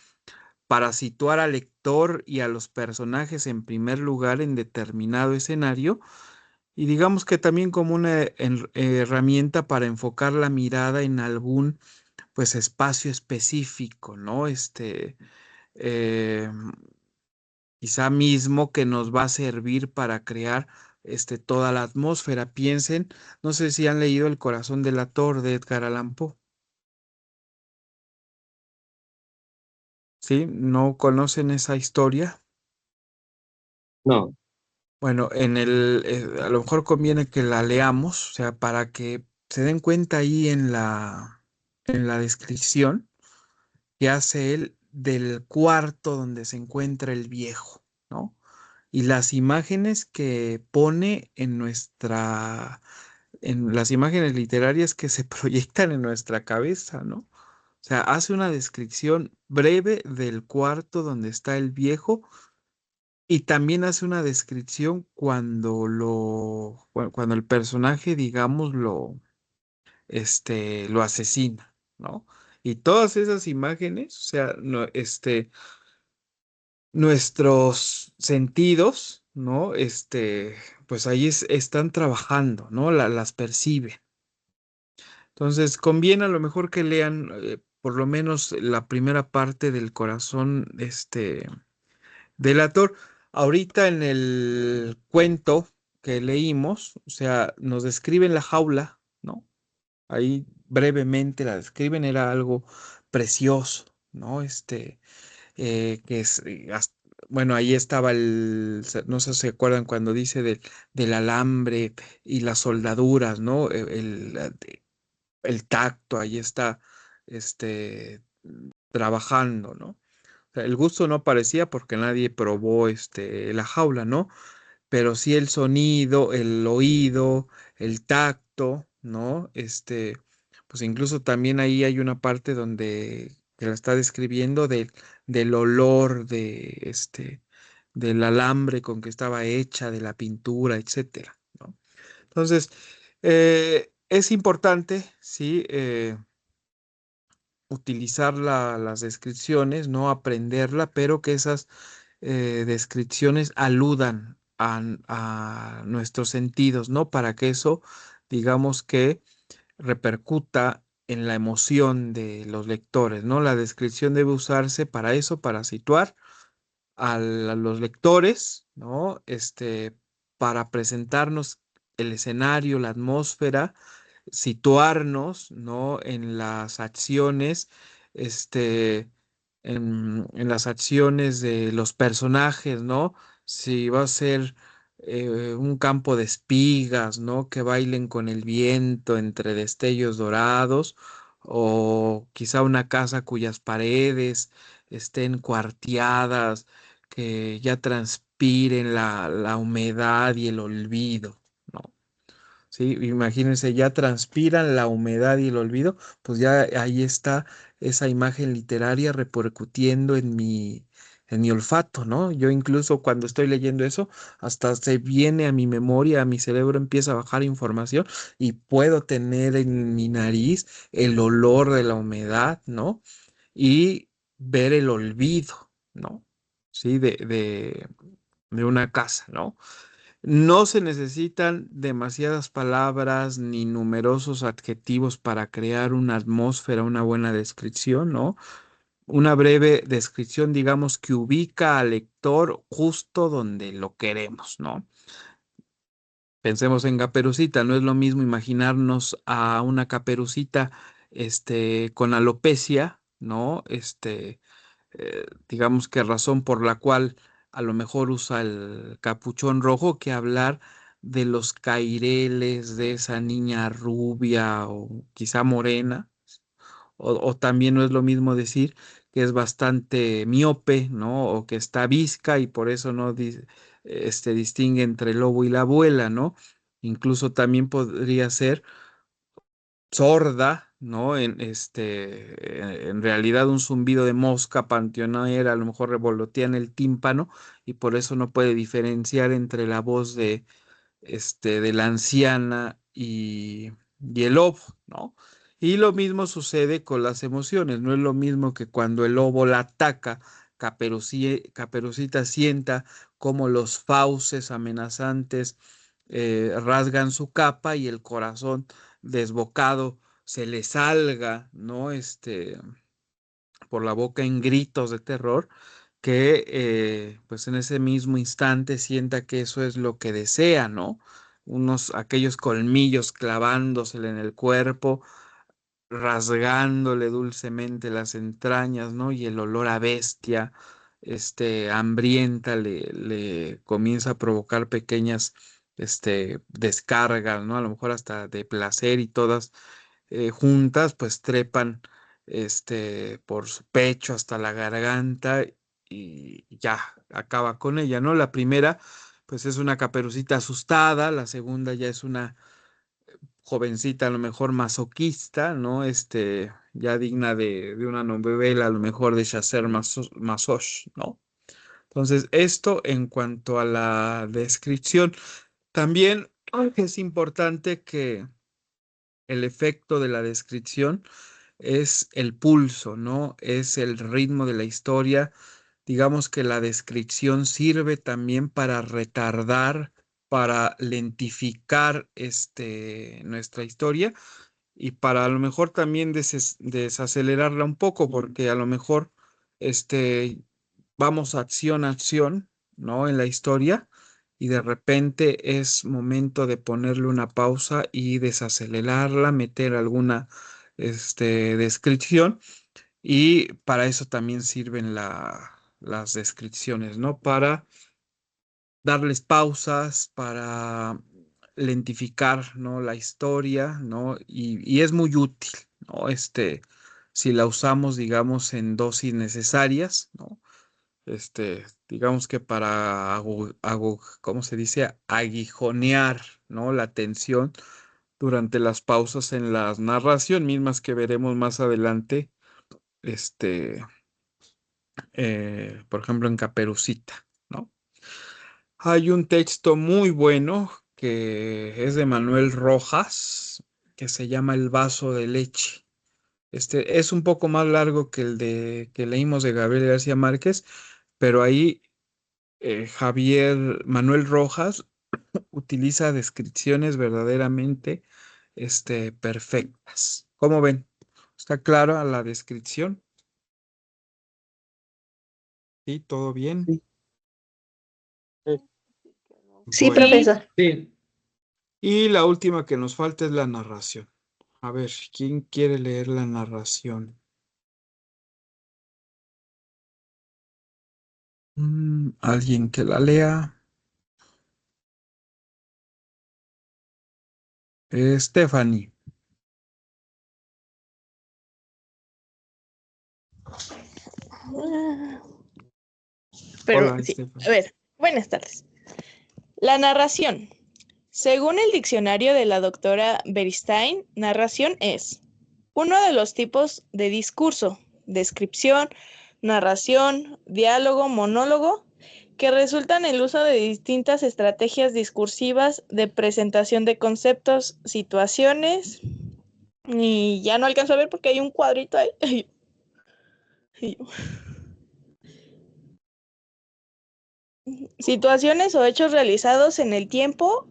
S1: para situar al lector y a los personajes en primer lugar en determinado escenario, y digamos que también como una herramienta para enfocar la mirada en algún, pues, espacio específico, ¿no? Eh, Quizá mismo que nos va a servir para crear toda la atmósfera. Piensen, no sé si han leído El corazón del ator de Edgar Allan Poe, ¿sí? ¿No conocen esa historia?
S3: No,
S1: Bueno, a lo mejor conviene que la leamos, o sea, para que se den cuenta ahí en la descripción que hace él del cuarto donde se encuentra el viejo, ¿no? Y las imágenes que pone en las imágenes literarias que se proyectan en nuestra cabeza, ¿no? O sea, hace una descripción breve del cuarto donde está el viejo, y también hace una descripción cuando el personaje, digamos, lo asesina, ¿no? Y todas esas imágenes, o sea, no, nuestros sentidos, ¿no? Pues ahí están trabajando, ¿no? Las perciben. Entonces, conviene a lo mejor que lean por lo menos la primera parte del corazón, del autor. Ahorita en el cuento que leímos, o sea, nos describen la jaula, ¿no? Ahí brevemente la describen, era algo precioso, ¿no? Que es, bueno, ahí estaba no sé si se acuerdan cuando dice del alambre y las soldaduras, ¿no? El tacto, ahí está, trabajando, ¿no? O sea, el gusto no aparecía porque nadie probó, la jaula, ¿no? Pero sí el sonido, el oído, el tacto, ¿no? Pues pues incluso también ahí hay una parte donde que la está describiendo del olor del alambre con que estaba hecha, de la pintura, etcétera, ¿no? Entonces, es importante, sí, utilizar las descripciones, no aprenderla, pero que esas descripciones aludan a nuestros sentidos, ¿no? Para que eso, digamos que repercuta en la emoción de los lectores, ¿no? La descripción debe usarse para eso, para situar a los lectores, ¿no? Para presentarnos el escenario, la atmósfera, situarnos, ¿no? En las acciones, este, en las acciones de los personajes, ¿no? Si va a ser un campo de espigas, ¿no? Que bailen con el viento entre destellos dorados, o quizá una casa cuyas paredes estén cuarteadas, que ya transpiren la humedad y el olvido, ¿no? Sí, imagínense, ya transpiran la humedad y el olvido, pues ya ahí está esa imagen literaria repercutiendo en mi olfato, ¿no? Yo incluso cuando estoy leyendo eso, hasta se viene a mi memoria, a mi cerebro empieza a bajar información y puedo tener en mi nariz el olor de la humedad, ¿no? Y ver el olvido, ¿no? Sí, de una casa, ¿no? No se necesitan demasiadas palabras ni numerosos adjetivos para crear una atmósfera, una buena descripción, ¿no? Una breve descripción, digamos, que ubica al lector justo donde lo queremos, ¿no? Pensemos en Caperucita, no es lo mismo imaginarnos a una Caperucita, con alopecia, ¿no? Digamos que razón por la cual a lo mejor usa el capuchón rojo, que hablar de los caireles de esa niña rubia o quizá morena, o también no es lo mismo decir que es bastante miope, ¿no? O que está visca y por eso no distingue entre el lobo y la abuela, ¿no? Incluso también podría ser sorda, ¿no? En realidad un zumbido de mosca panteonera a lo mejor revolotea en el tímpano y por eso no puede diferenciar entre la voz de la anciana y el lobo, ¿no? Y lo mismo sucede con las emociones, no es lo mismo que cuando el lobo la ataca, Caperucita sienta como los fauces amenazantes rasgan su capa y el corazón desbocado se le salga, ¿no? Por la boca en gritos de terror, que pues en ese mismo instante sienta que eso es lo que desea, ¿no? Aquellos colmillos clavándosele en el cuerpo, rasgándole dulcemente las entrañas, ¿no? Y el olor a bestia, hambrienta, le comienza a provocar pequeñas, descargas, ¿no? A lo mejor hasta de placer y todas juntas, pues trepan, por su pecho hasta la garganta y ya acaba con ella, ¿no? La primera, pues es una Caperucita asustada, la segunda ya es una jovencita a lo mejor masoquista, ¿no? Ya digna de una novela a lo mejor de Chacer Masoch, ¿no? Entonces, esto en cuanto a la descripción. También es importante que el efecto de la descripción es el pulso, ¿no? Es el ritmo de la historia. Digamos que la descripción sirve también para retardar, para lentificar nuestra historia y para a lo mejor también desacelerarla un poco, porque a lo mejor vamos acción a acción, ¿no? En la historia y de repente es momento de ponerle una pausa y desacelerarla, meter alguna descripción y para eso también sirven las descripciones, ¿no? Para darles pausas, para lentificar, ¿no? La historia, ¿no? Y es muy útil, ¿no? Si la usamos, digamos, en dosis necesarias, ¿no? Digamos que para, ¿cómo se dice? Aguijonear, ¿no? La atención durante las pausas en la narración, mismas que veremos más adelante, por ejemplo, en Caperucita, ¿no? Hay un texto muy bueno que es de Manuel Rojas, que se llama El vaso de leche. Este es un poco más largo que el de que leímos de Gabriel García Márquez, pero ahí Manuel Rojas utiliza descripciones verdaderamente perfectas. ¿Cómo ven? ¿Está clara la descripción? ¿Sí? ¿Todo bien?
S7: Sí.
S5: Sí,
S1: Bueno,
S5: profesor.
S2: Sí,
S1: y la última que nos falta es la narración. A ver, ¿quién quiere leer la narración? ¿Alguien que la lea? Stephanie.
S6: Pero
S1: Hola,
S6: sí,
S1: Stephanie.
S6: a ver, buenas tardes. La narración. Según el diccionario de la doctora Beristain, narración es uno de los tipos de discurso, descripción, narración, diálogo, monólogo, que resultan en el uso de distintas estrategias discursivas de presentación de conceptos, situaciones, y ya no alcanzo a ver porque hay un cuadrito ahí. Situaciones o hechos realizados en el tiempo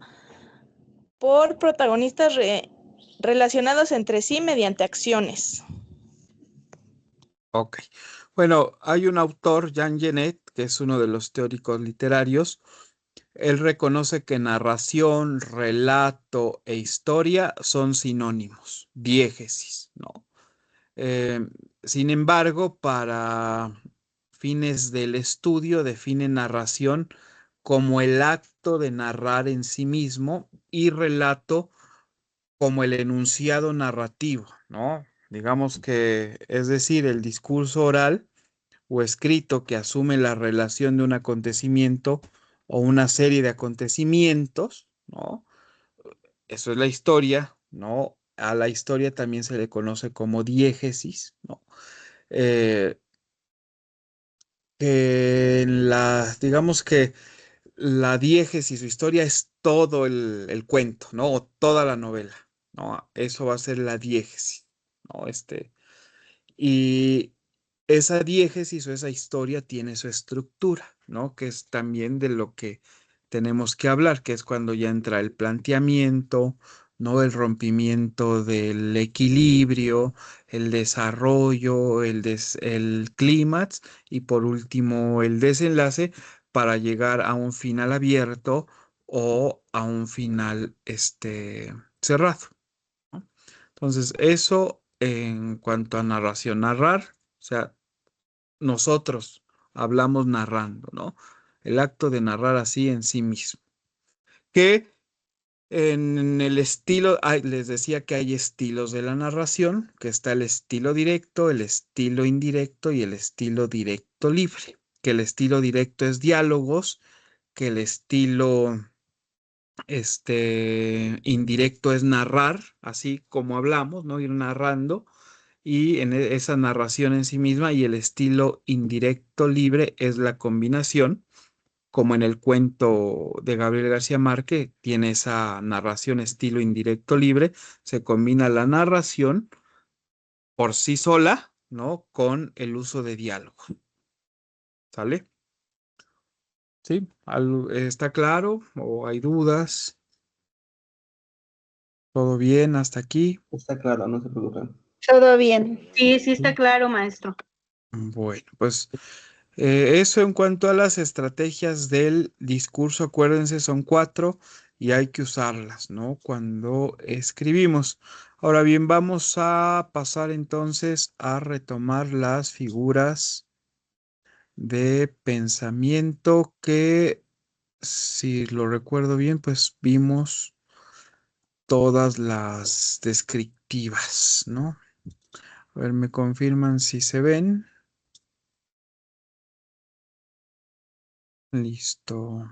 S6: por protagonistas relacionados entre sí mediante acciones.
S1: Ok. Bueno, hay un autor, Jean Genet, que es uno de los teóricos literarios. Él reconoce que narración, relato e historia son sinónimos, diégesis, ¿no? Eh, Sin embargo, para fines del estudio, define narración como el acto de narrar en sí mismo y relato como el enunciado narrativo, ¿no? Digamos que, es decir, el discurso oral o escrito que asume la relación de un acontecimiento o una serie de acontecimientos, ¿no? Eso es la historia, ¿no? A la historia también se le conoce como diégesis, ¿no? Eh, digamos que la diégesis, su historia es todo el cuento, ¿no? O toda la novela, ¿no? Eso va a ser la diégesis, ¿no? Y esa diégesis o esa historia tiene su estructura, ¿no? Que es también de lo que tenemos que hablar, que es cuando ya entra el planteamiento, ¿no? El rompimiento del equilibrio, el desarrollo, el clímax y por último el desenlace para llegar a un final abierto o a un final cerrado, ¿no? Entonces, eso en cuanto a narración, narrar, o sea, nosotros hablamos narrando, ¿no? El acto de narrar así en sí mismo. Que en el estilo, les decía que hay estilos de la narración, que está el estilo directo, el estilo indirecto y el estilo directo libre. Que el estilo directo es diálogos, que el estilo indirecto es narrar, así como hablamos, ¿no? Ir narrando y en esa narración en sí misma y el estilo indirecto libre es la combinación, como en el cuento de Gabriel García Márquez, tiene esa narración estilo indirecto libre, se combina la narración por sí sola, ¿no? Con el uso de diálogo, ¿sale? ¿Sí? ¿Está claro o hay dudas? ¿Todo bien hasta aquí?
S7: Está claro, no se preocupen.
S5: Todo bien.
S4: Sí, sí está
S1: Sí.
S4: claro, maestro.
S1: Bueno, pues eso en cuanto a las estrategias del discurso, acuérdense, son 4 y hay que usarlas, ¿no? Cuando escribimos. Ahora bien, vamos a pasar entonces a retomar las figuras de pensamiento que, si lo recuerdo bien, pues vimos todas las descriptivas, ¿no? A ver, me confirman si se ven. Listo.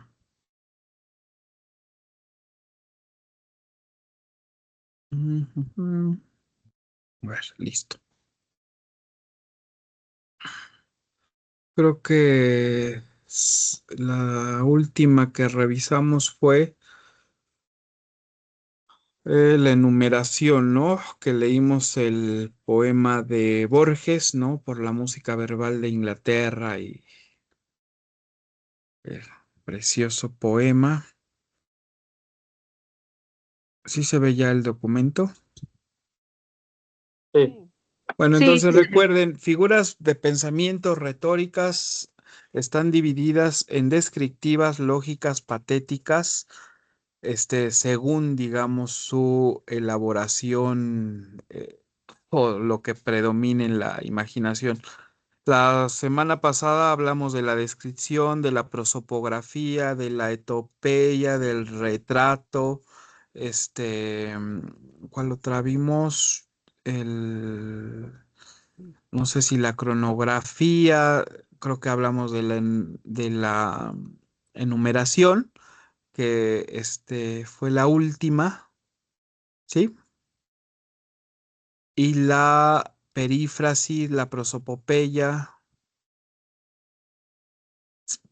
S1: Bueno, listo. Creo que la última que revisamos fue la enumeración, ¿no? Que leímos el poema de Borges, ¿no? Por la música verbal de Inglaterra y el precioso poema. ¿Sí se ve ya el documento?
S3: Sí.
S1: Bueno,
S4: Sí,
S1: entonces
S4: sí, sí.
S1: recuerden, figuras de pensamiento retóricas están divididas en descriptivas, lógicas, patéticas, según, digamos, su elaboración o lo que predomine en la imaginación. La semana pasada hablamos de la descripción, de la prosopografía, de la etopeya, del retrato. ¿Cuál otra vimos? El, no sé si la cronografía, creo que hablamos de la enumeración, que fue la última, ¿sí? Y la perífrasis, la prosopopeya.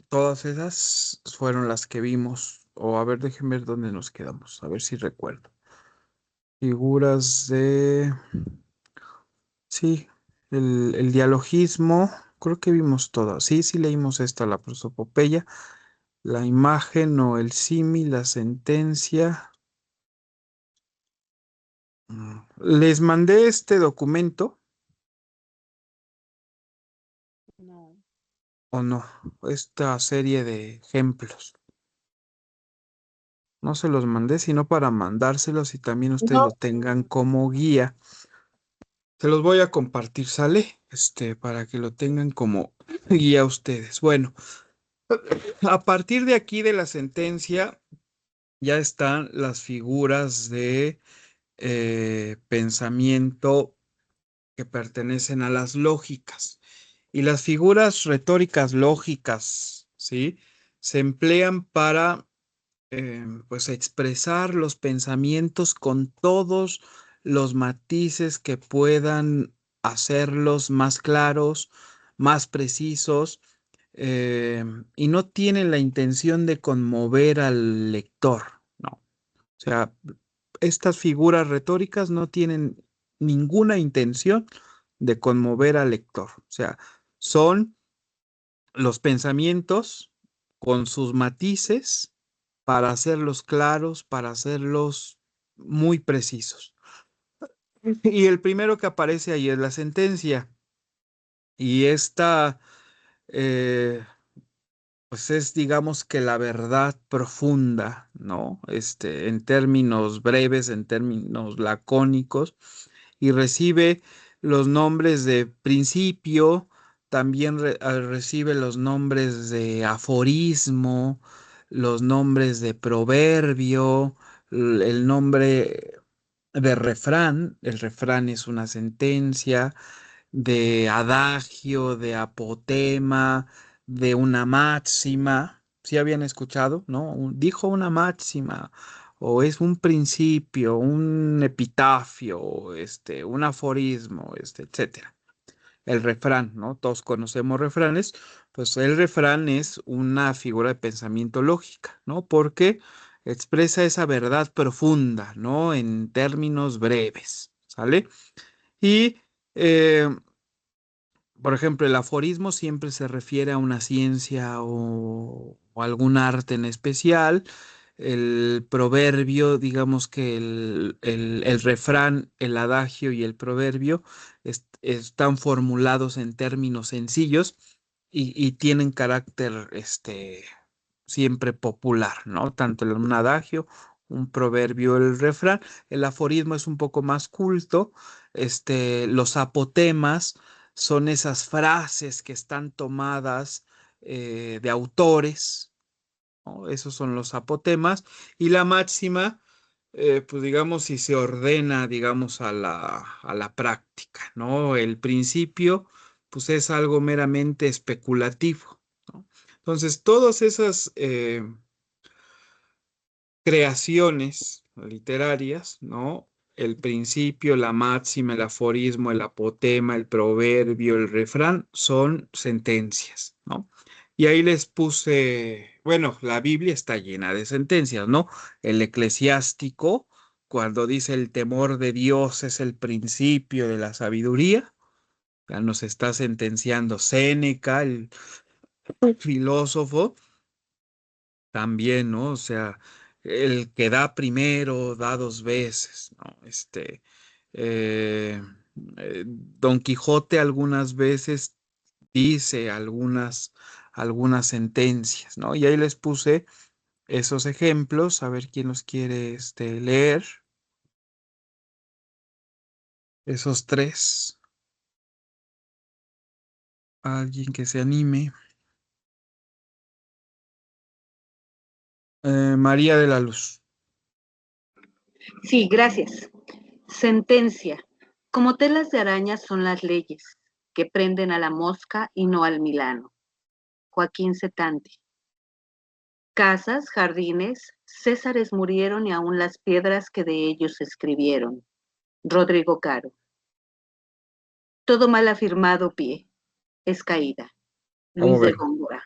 S1: Todas esas fueron las que vimos. O a ver, déjenme ver dónde nos quedamos. A ver si recuerdo. Figuras de... Sí, el dialogismo. Creo que vimos todas. Sí, sí leímos esta, la prosopopeya. La imagen o el símil, la sentencia. Les mandé este documento,
S6: No.
S1: ¿o no? Esta serie de ejemplos. No se los mandé, sino para mandárselos y también ustedes lo
S6: No.
S1: tengan como guía. Se los voy a compartir, ¿sale? Para que lo tengan como guía ustedes. Bueno, a partir de aquí de la sentencia ya están las figuras de pensamiento que pertenecen a las lógicas. Y las figuras retóricas lógicas, ¿sí? Se emplean para pues expresar los pensamientos con todos los matices que puedan hacerlos más claros, más precisos, y no tienen la intención de conmover al lector, ¿no? O sea, estas figuras retóricas no tienen ninguna intención de conmover al lector. O sea, son los pensamientos con sus matices para hacerlos claros, para hacerlos muy precisos. Y el primero que aparece ahí es la sentencia. Y esta, eh, pues es, digamos que la verdad profunda, ¿no? En términos breves, en términos lacónicos, y recibe los nombres de principio, también recibe los nombres de aforismo, los nombres de proverbio, el nombre de refrán. El refrán es una sentencia, de adagio, de apotema, de una máxima. ¿Sí habían escuchado? ¿No? Dijo una máxima, o es un principio, un epitafio, un aforismo, etcétera. El refrán, ¿no? Todos conocemos refranes, pues el refrán es una figura de pensamiento lógica, ¿no? Porque expresa esa verdad profunda, ¿no? En términos breves, ¿sale? Y eh, por ejemplo, el aforismo siempre se refiere a una ciencia o algún arte en especial. El proverbio, digamos que el refrán, el adagio y el proverbio están formulados en términos sencillos y tienen carácter siempre popular, ¿no? Tanto un adagio, un proverbio, el refrán. El aforismo es un poco más culto. Los apotemas son esas frases que están tomadas de autores, ¿no? Esos son los apotemas. Y la máxima, pues digamos, si se ordena, digamos, a la práctica, ¿no? El principio, pues es algo meramente especulativo, ¿no? Entonces, todas esas creaciones literarias, ¿no? el principio, la máxima, el aforismo, el apotema, el proverbio, el refrán son sentencias, ¿no? Y ahí les puse, bueno, la Biblia está llena de sentencias, ¿no? El Eclesiástico, cuando dice el temor de Dios es el principio de la sabiduría, ya nos está sentenciando Séneca, el filósofo, también, ¿no? O sea, el que da primero da dos veces, ¿no? Don Quijote algunas veces dice algunas sentencias, ¿no? Y ahí les puse esos ejemplos, a ver quién los quiere leer, esos tres, alguien que se anime. María de la Luz.
S4: Sí, gracias. Sentencia. Como telas de araña son las leyes, que prenden a la mosca y no al milano. Joaquín Setante. Casas, jardines, Césares murieron y aún las piedras que de ellos escribieron. Rodrigo Caro. Todo mal afirmado pie es caída.
S1: ¿Cómo
S4: Luis de
S1: ven?
S4: Góngora.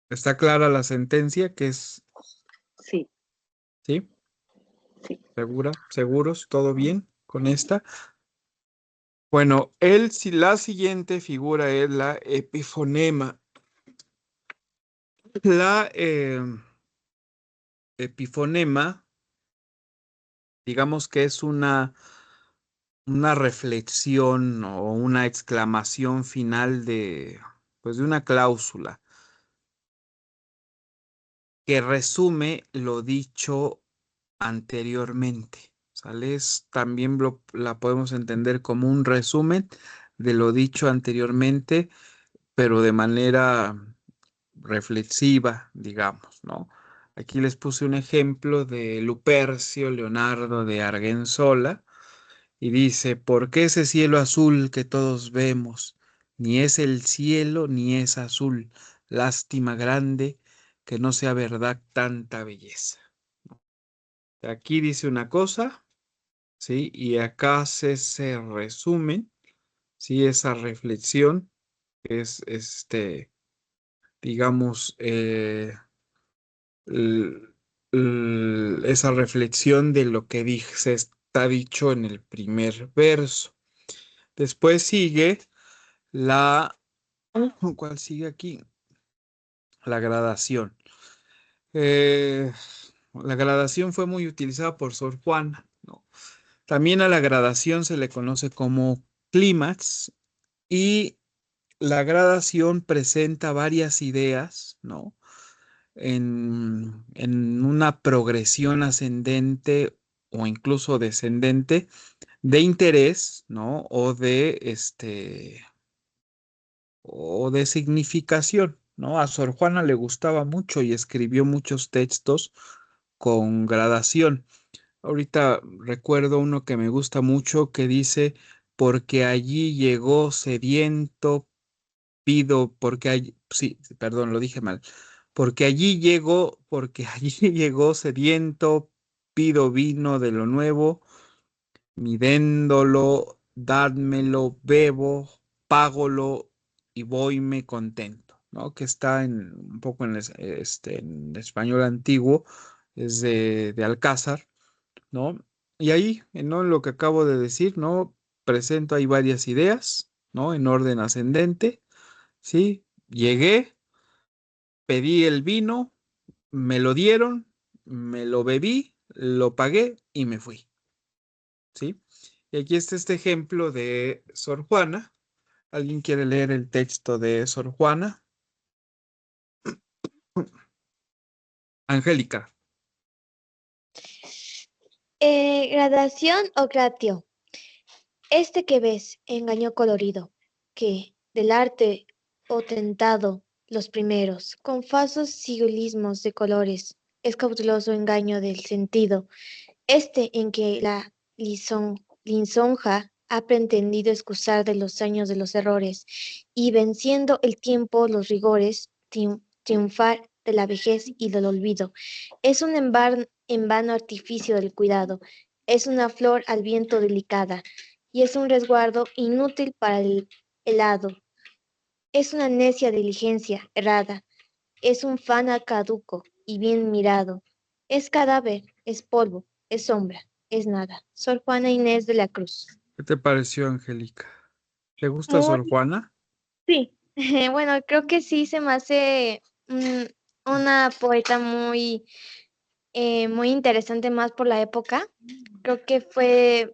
S1: ¿Está clara la sentencia que es,
S4: Sí,
S1: sí?
S4: sí.
S1: ¿Seguros? ¿Todo bien con esta? Bueno, si la siguiente figura es la epifonema. La epifonema, digamos que es una reflexión o una exclamación final pues de una cláusula que resume lo dicho anteriormente. ¿Sale? También la podemos entender como un resumen de lo dicho anteriormente, pero de manera reflexiva, digamos, ¿no? Aquí les puse un ejemplo de Lupercio Leonardo de Argensola y dice, ¿por qué ese cielo azul que todos vemos? Ni es el cielo ni es azul. Lástima grande que no sea verdad tanta belleza. Aquí dice una cosa, ¿sí? Y acá se resumen, ¿sí? Esa reflexión es, digamos, esa reflexión de lo que se está dicho en el primer verso. Después sigue ¿cuál sigue aquí? La gradación. Eh, la gradación fue muy utilizada por Sor Juana, ¿no? También a la gradación se le conoce como clímax y la gradación presenta varias ideas, ¿no? En una progresión ascendente o incluso descendente de interés, ¿no? O de significación, ¿no? A Sor Juana le gustaba mucho y escribió muchos textos con gradación. Ahorita recuerdo uno que me gusta mucho que dice, porque allí llegó sediento, sí, perdón, lo dije mal. Porque allí llegó sediento, pido vino de lo nuevo, midéndolo, dádmelo, bebo, págolo y voyme contento, ¿no? Que está un poco en español antiguo, es de Alcázar, ¿no? Y ahí, ¿no? Lo que acabo de decir, ¿no? Presento ahí varias ideas, ¿no? En orden ascendente, ¿sí? Llegué, pedí el vino, me lo dieron, me lo bebí, lo pagué y me fui, ¿sí? Y aquí está este ejemplo de Sor Juana. ¿Alguien quiere leer el texto de Sor Juana? Angélica.
S8: Gradación o gratio. Este que ves, engaño colorido, que del arte o tentado los primeros, con falsos siguilismos de colores, es cauteloso engaño del sentido, este en que la lisonja ha pretendido excusar de los años de los errores, y venciendo el tiempo los rigores, triunfar de la vejez y del olvido. Es un en vano artificio del cuidado, Es una flor al viento delicada y es un resguardo inútil para el helado. Es una necia diligencia errada. Es un fana caduco y bien mirado. Es cadáver, es polvo, es sombra, es nada. Sor Juana Inés de la Cruz.
S1: ¿Qué te pareció, Angélica? ¿Te gusta
S8: Muy,
S1: Sor Juana?
S8: sí. Bueno, creo que sí se me hace una poeta muy interesante más por la época. Creo que fue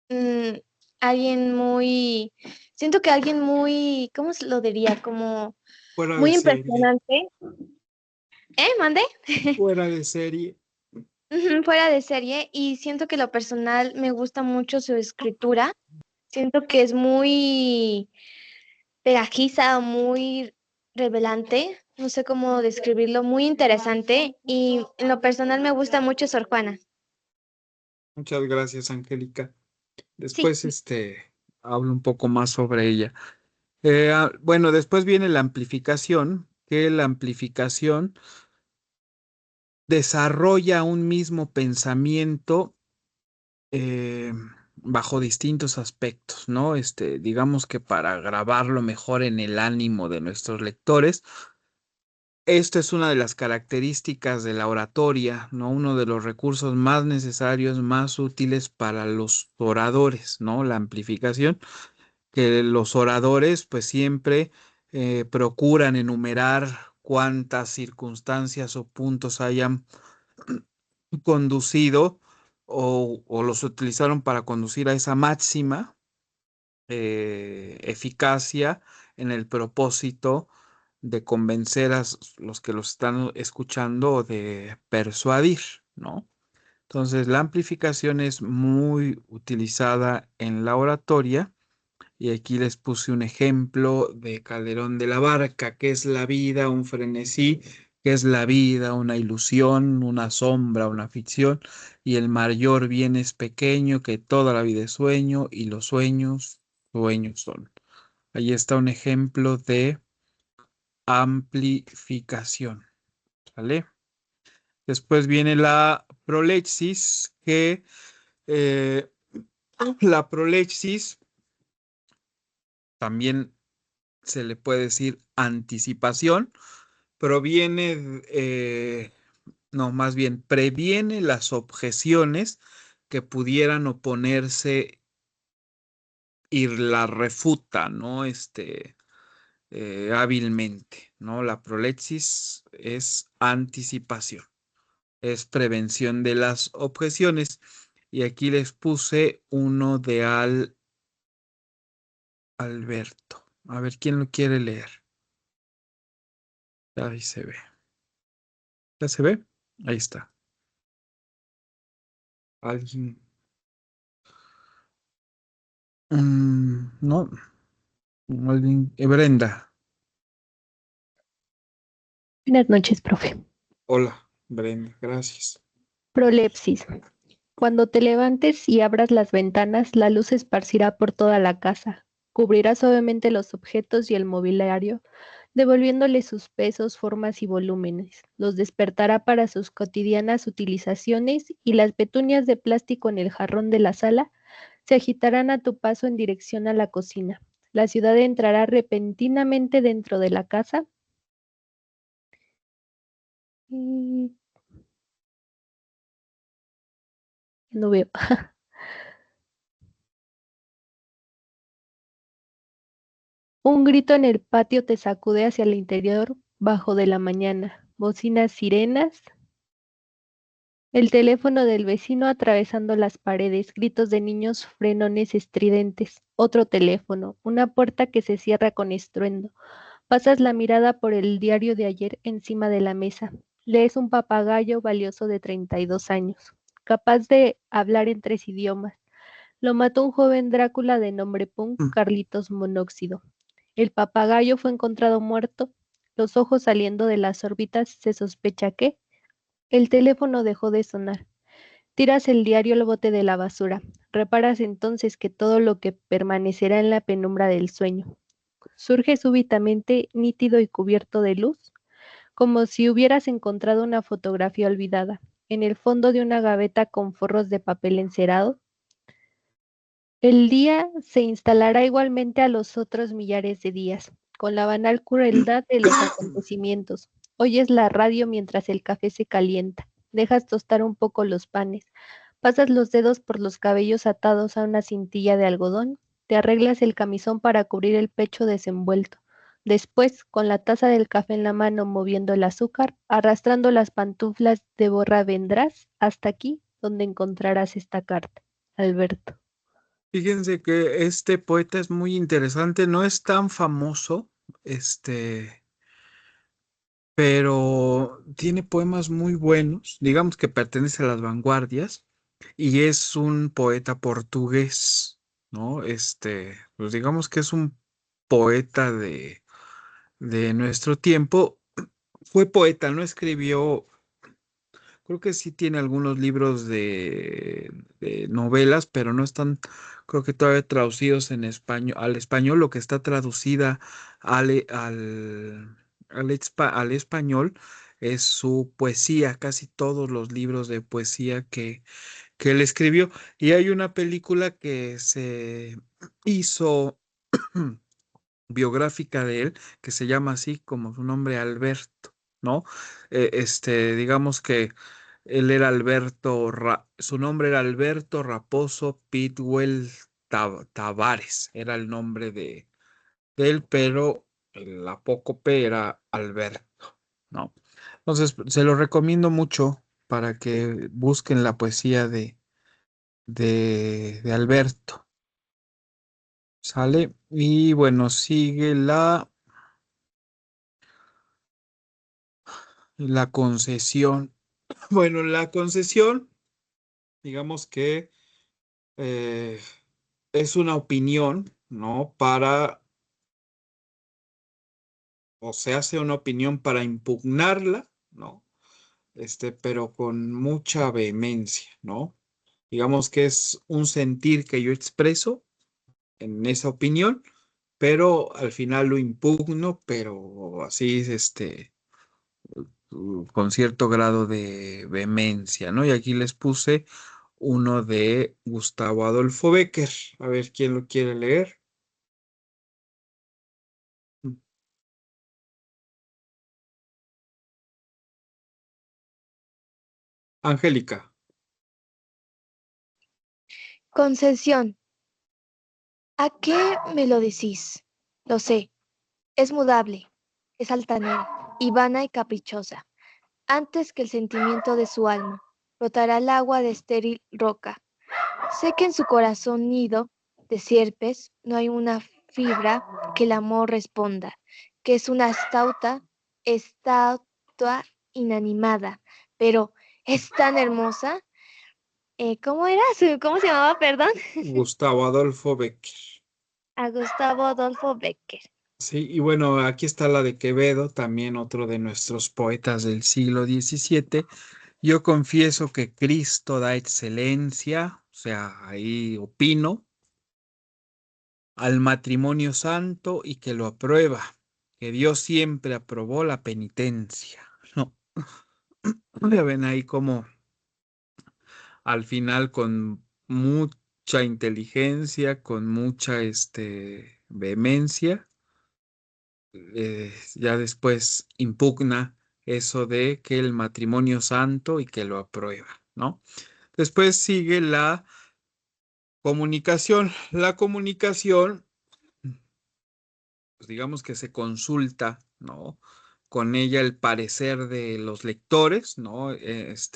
S8: mm, alguien muy, siento que alguien muy, ¿cómo se lo diría? Como
S1: Fuera de
S8: muy
S1: serie.
S8: impresionante. ¿Mande?
S1: Fuera de serie.
S8: Ujú, fuera de serie, y siento que lo personal me gusta mucho su escritura. Siento que es muy pegajiza, muy revelante, no sé cómo describirlo, muy interesante, y en lo personal me gusta mucho Sor Juana.
S1: Muchas gracias, Angélica.
S8: Sí.
S1: Después, hablo un poco más sobre ella. Bueno, después viene la amplificación, que la amplificación desarrolla un mismo pensamiento eh, bajo distintos aspectos, ¿no? Digamos que para grabarlo mejor en el ánimo de nuestros lectores, esto es una de las características de la oratoria, ¿no? Uno de los recursos más necesarios, más útiles para los oradores, ¿no? La amplificación, que los oradores pues siempre procuran enumerar cuántas circunstancias o puntos hayan conducido o los utilizaron para conducir a esa máxima eficacia en el propósito de convencer a los que los están escuchando o de persuadir, ¿no? Entonces, la amplificación es muy utilizada en la oratoria y aquí les puse un ejemplo de Calderón de la Barca, que es la vida, un frenesí, que es la vida, una ilusión, una sombra, una ficción, y el mayor bien es pequeño, que toda la vida es sueño, y los sueños, sueños son. Ahí está un ejemplo de amplificación, ¿vale? Después viene la prolexis, que eh, la prolexis también se le puede decir anticipación, proviene, no, más bien previene las objeciones que pudieran oponerse y la refuta, ¿no? Hábilmente, ¿no? La prolexis es anticipación, es prevención de las objeciones. Y aquí les puse uno de Alberto. A ver quién lo quiere leer. Ahí se ve. ¿Ya se ve? Ahí está. Alguien. No, alguien. Brenda.
S5: Buenas noches, profe.
S1: Hola, Brenda, gracias.
S5: Prolepsis. Cuando te levantes y abras las ventanas, la luz se esparcirá por toda la casa, cubrirá suavemente los objetos y el mobiliario, devolviéndole sus pesos, formas y volúmenes. Los despertará para sus cotidianas utilizaciones y las petunias de plástico en el jarrón de la sala se agitarán a tu paso en dirección a la cocina. La ciudad entrará repentinamente dentro de la casa. Y no veo. Un grito en el patio te sacude hacia el interior bajo de la mañana. Bocinas sirenas. El teléfono del vecino atravesando las paredes. Gritos de niños, frenones estridentes. Otro teléfono. Una puerta que se cierra con estruendo. Pasas la mirada por el diario de ayer encima de la mesa. Lees un papagayo valioso de 32 años, capaz de hablar en 3 idiomas. Lo mató un joven Drácula de nombre Punk, Carlitos Monóxido. El papagayo fue encontrado muerto, los ojos saliendo de las órbitas, se sospecha que el teléfono dejó de sonar. Tiras el diario al bote de la basura. Reparas entonces que todo lo que permanecerá en la penumbra del sueño surge súbitamente nítido y cubierto de luz, como si hubieras encontrado una fotografía olvidada.
S9: en el fondo de una gaveta con forros de papel encerado. El día se instalará igualmente a los otros millares de días, con la banal crueldad de los acontecimientos. Oyes la radio mientras el café se calienta, dejas tostar un poco los panes, pasas los dedos por los cabellos atados a una cintilla de algodón, te arreglas el camisón para cubrir el pecho desenvuelto. Después, con la taza del café en la mano moviendo el azúcar, arrastrando las pantuflas de borra vendrás hasta aquí donde encontrarás esta carta. Alberto.
S1: Fíjense que este poeta es muy interesante, no es tan famoso, pero tiene poemas muy buenos, digamos que pertenece a las vanguardias y es un poeta portugués, ¿no? Pues digamos que es un poeta de nuestro tiempo. Fue poeta, no escribió. Creo que sí tiene algunos libros de novelas, pero no están, creo que todavía traducidos en español, al español. Lo que está traducida al español es su poesía, casi todos los libros de poesía que él escribió. Y hay una película que se hizo biográfica de él, que se llama así como su nombre, Alberto, ¿no? Digamos que él era su nombre era Alberto Raposo Pitwell Tavares, era el nombre de él, pero el apócope era Alberto, ¿no? Entonces, se lo recomiendo mucho para que busquen la poesía de Alberto, ¿sale? Y bueno, sigue la concesión. Bueno, la concesión, digamos que eh, es una opinión, ¿no? O se hace una opinión para impugnarla, ¿no? Pero con mucha vehemencia, ¿no? Digamos que es un sentir que yo expreso en esa opinión, pero al final lo impugno, pero así, con cierto grado de vehemencia, ¿no? Y aquí les puse uno de Gustavo Adolfo Bécquer. A ver quién lo quiere leer. Angélica.
S8: Concesión. ¿A qué me lo decís? Lo sé, es mudable, es altanera, y vana y caprichosa. Antes que el sentimiento de su alma, brotará el agua de estéril roca. Sé que en su corazón nido de sierpes no hay una fibra que el amor responda, que es una estatua inanimada, pero es tan hermosa. ¿Cómo era? ¿Cómo se llamaba? Perdón.
S1: Gustavo Adolfo Bécquer.
S8: A Gustavo Adolfo Bécquer.
S1: Sí, y bueno, aquí está la de Quevedo, también otro de nuestros poetas del siglo XVII. Yo confieso que Cristo da excelencia, o sea, ahí opino, al matrimonio santo y que lo aprueba, que Dios siempre aprobó la penitencia. No, ya ven ahí como al final con mucha inteligencia, con mucha vehemencia, ya después impugna eso de que el matrimonio santo y que lo aprueba, ¿no? Después sigue la comunicación. La comunicación, pues digamos que se consulta, ¿no? Con ella el parecer de los lectores, ¿no? En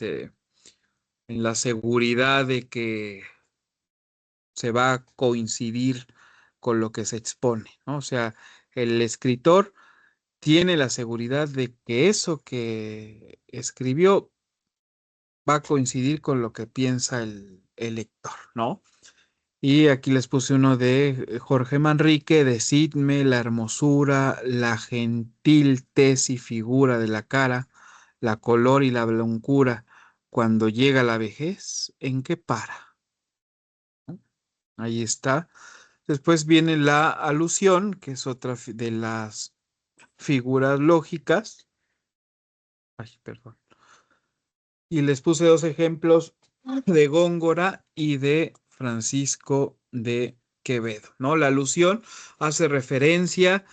S1: la seguridad de que se va a coincidir con lo que se expone, ¿no? O sea, el escritor tiene la seguridad de que eso que escribió va a coincidir con lo que piensa el lector, ¿no? Y aquí les puse uno de Jorge Manrique: decidme la hermosura, la gentil tez y figura de la cara, la color y la blancura, cuando llega la vejez, ¿en qué para? ¿No? Ahí está. Después viene la alusión, que es otra de las figuras lógicas. Ay, perdón. Y les puse dos ejemplos de Góngora y de Francisco de Quevedo, ¿no? La alusión hace referencia,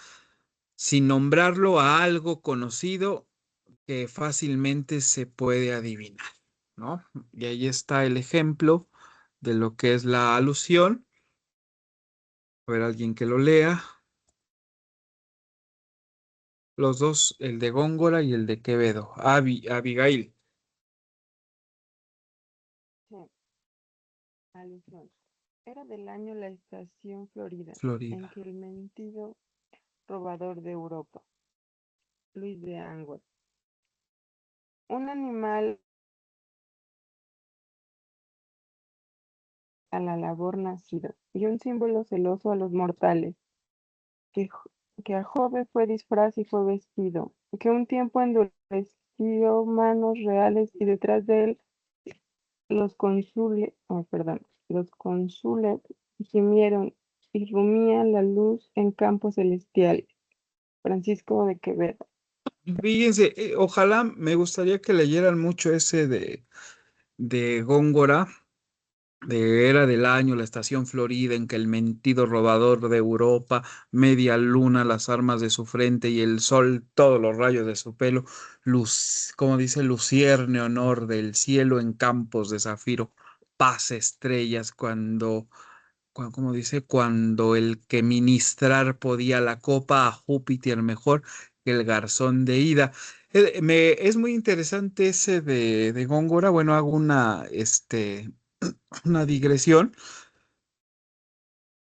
S1: sin nombrarlo, a algo conocido que fácilmente se puede adivinar, ¿no? Y ahí está el ejemplo de lo que es la alusión. A ver, alguien que lo lea. Los dos, el de Góngora y el de Quevedo. Abigail.
S10: Sí, alusión. Era del año la estación Florida, en
S1: Florida.
S10: que el mentido robador de Europa, Luis de Anguat, un animal a la labor nacido, y un símbolo celoso a los mortales, que a Jove fue disfraz y fue vestido, que un tiempo endureció manos reales y detrás de él los cónsules gimieron y rumían la luz en campos celestiales. Francisco de Quevedo.
S1: Fíjense, ojalá me gustaría que leyeran mucho ese de Góngora, de Era del Año, la estación Florida, en que el mentido robador de Europa, media luna, las armas de su frente y el sol, todos los rayos de su pelo, luz, como dice, lucierne honor del cielo en campos de zafiro, paz estrellas como dice, cuando el que ministrar podía la copa a Júpiter mejor que el garzón de ida. Es muy interesante ese de Góngora. Bueno, hago una digresión,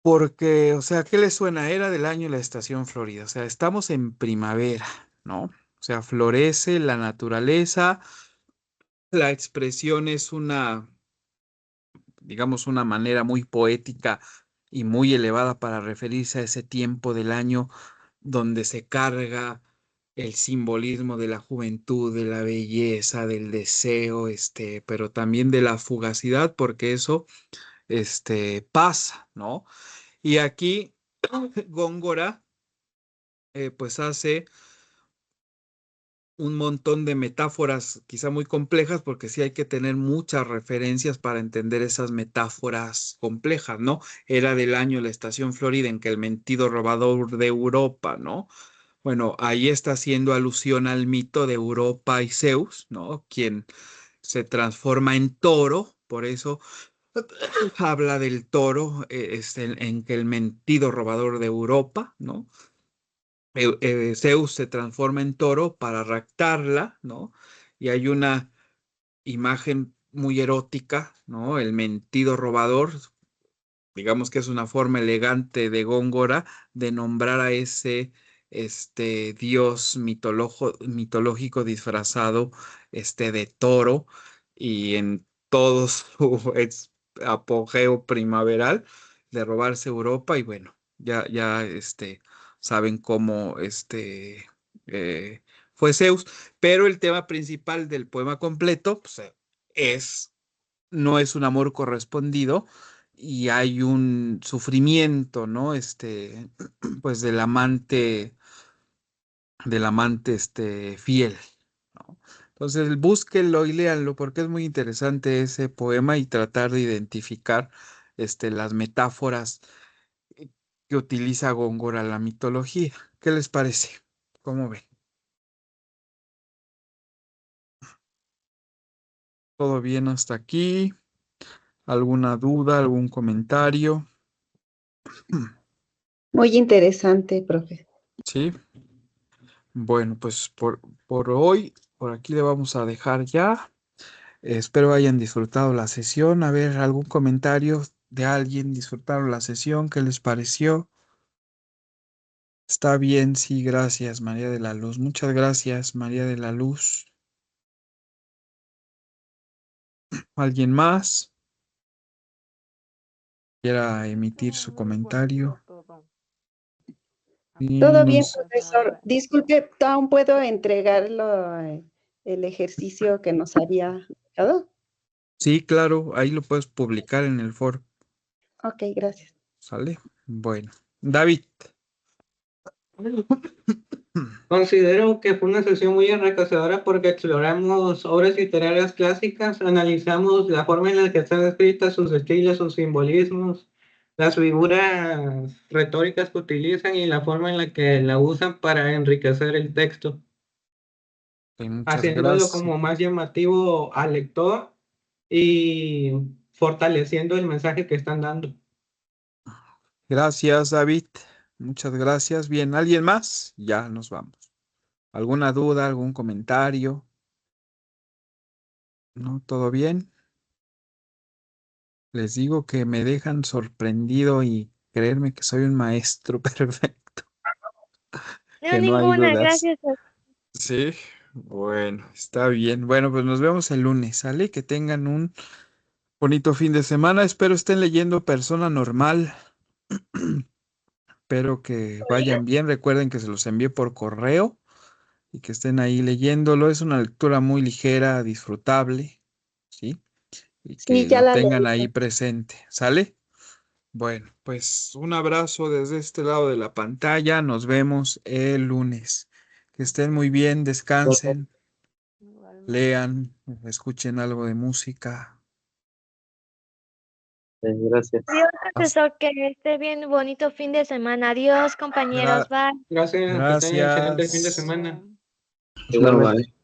S1: porque, o sea, ¿qué le suena? Era del año la estación Florida. O sea, estamos en primavera, ¿no? O sea, florece la naturaleza, la expresión es digamos, una manera muy poética y muy elevada para referirse a ese tiempo del año donde se carga el simbolismo de la juventud, de la belleza, del deseo, pero también de la fugacidad, porque eso, pasa, ¿no? Y aquí Góngora, pues hace un montón de metáforas, quizá muy complejas, porque sí hay que tener muchas referencias para entender esas metáforas complejas, ¿no? Era del año la estación Florida en que el mentido robador de Europa, ¿no? Bueno, ahí está haciendo alusión al mito de Europa y Zeus, ¿no? Quien se transforma en toro, por eso habla del toro, en que el mentido robador de Europa, ¿no? Zeus se transforma en toro para raptarla, ¿no? Y hay una imagen muy erótica, ¿no? El mentido robador, digamos que es una forma elegante de Góngora de nombrar a ese dios mitológico disfrazado de toro y en todo su apogeo primaveral de robarse Europa y bueno, ya saben cómo eh, fue Zeus, pero el tema principal del poema completo pues, es no es un amor correspondido y hay un sufrimiento, ¿no? Pues del amante, fiel, ¿no? Entonces, búsquenlo y léanlo porque es muy interesante ese poema y tratar de identificar, las metáforas que utiliza Góngora la mitología. ¿Qué les parece? ¿Cómo ven? ¿Todo bien hasta aquí? ¿Alguna duda, algún comentario?
S5: Muy interesante, profe.
S1: Sí. Bueno, pues por hoy, por aquí le vamos a dejar ya. Espero hayan disfrutado la sesión. A ver, algún comentario de alguien. ¿Disfrutaron la sesión? ¿Qué les pareció? Está bien, sí, gracias, María de la Luz. Muchas gracias, María de la Luz. ¿Alguien más quiera emitir su
S10: Muy
S1: comentario?
S10: bonito todo.
S1: Sí,
S5: Todo
S1: no
S5: bien,
S1: sé.
S5: profesor. Disculpe, ¿aún puedo entregarlo el ejercicio que nos había dado?
S1: Sí, claro, ahí lo puedes publicar en el foro.
S5: Ok, gracias.
S1: ¿Sale? Bueno, David.
S2: Considero que fue una sesión muy enriquecedora porque exploramos obras literarias clásicas, analizamos la forma en la que están escritas, sus estilos, sus simbolismos, las figuras retóricas que utilizan y la forma en la que la usan para enriquecer el texto,
S1: Muchas
S2: haciéndolo
S1: gracias.
S2: como más llamativo al lector y fortaleciendo el mensaje que están dando.
S1: Gracias, David. Muchas gracias. Bien, ¿alguien más? Ya nos vamos. ¿Alguna duda, algún comentario? ¿No? ¿Todo bien? Les digo que me dejan sorprendido y creerme que soy un maestro perfecto,
S8: No,
S1: que no hay
S8: ninguna,
S1: dudas.
S8: gracias.
S1: Sí, bueno, está bien. Bueno, pues nos vemos el lunes, ¿sale? Que tengan un bonito fin de semana. Espero estén leyendo Persona Normal. Espero que vayan bien. Recuerden que se los envié por correo y que estén ahí leyéndolo. Es una lectura muy ligera, disfrutable, ¿sí? Y
S5: Sí,
S1: que
S5: ya
S1: lo
S5: la
S1: tengan
S5: leí.
S1: ahí presente, ¿sale? Bueno, pues un abrazo desde este lado de la pantalla. Nos vemos el lunes. Que estén muy bien, descansen, lean, escuchen algo de música.
S3: Gracias.
S8: Adiós,
S1: Hasta-
S8: profesor, que esté bien, bonito fin de semana. Adiós, compañeros,
S1: gra-
S8: bye.
S2: Gracias, que tengan excelente fin de
S1: gracias.
S2: semana.
S7: Igualmente.
S3: Bye.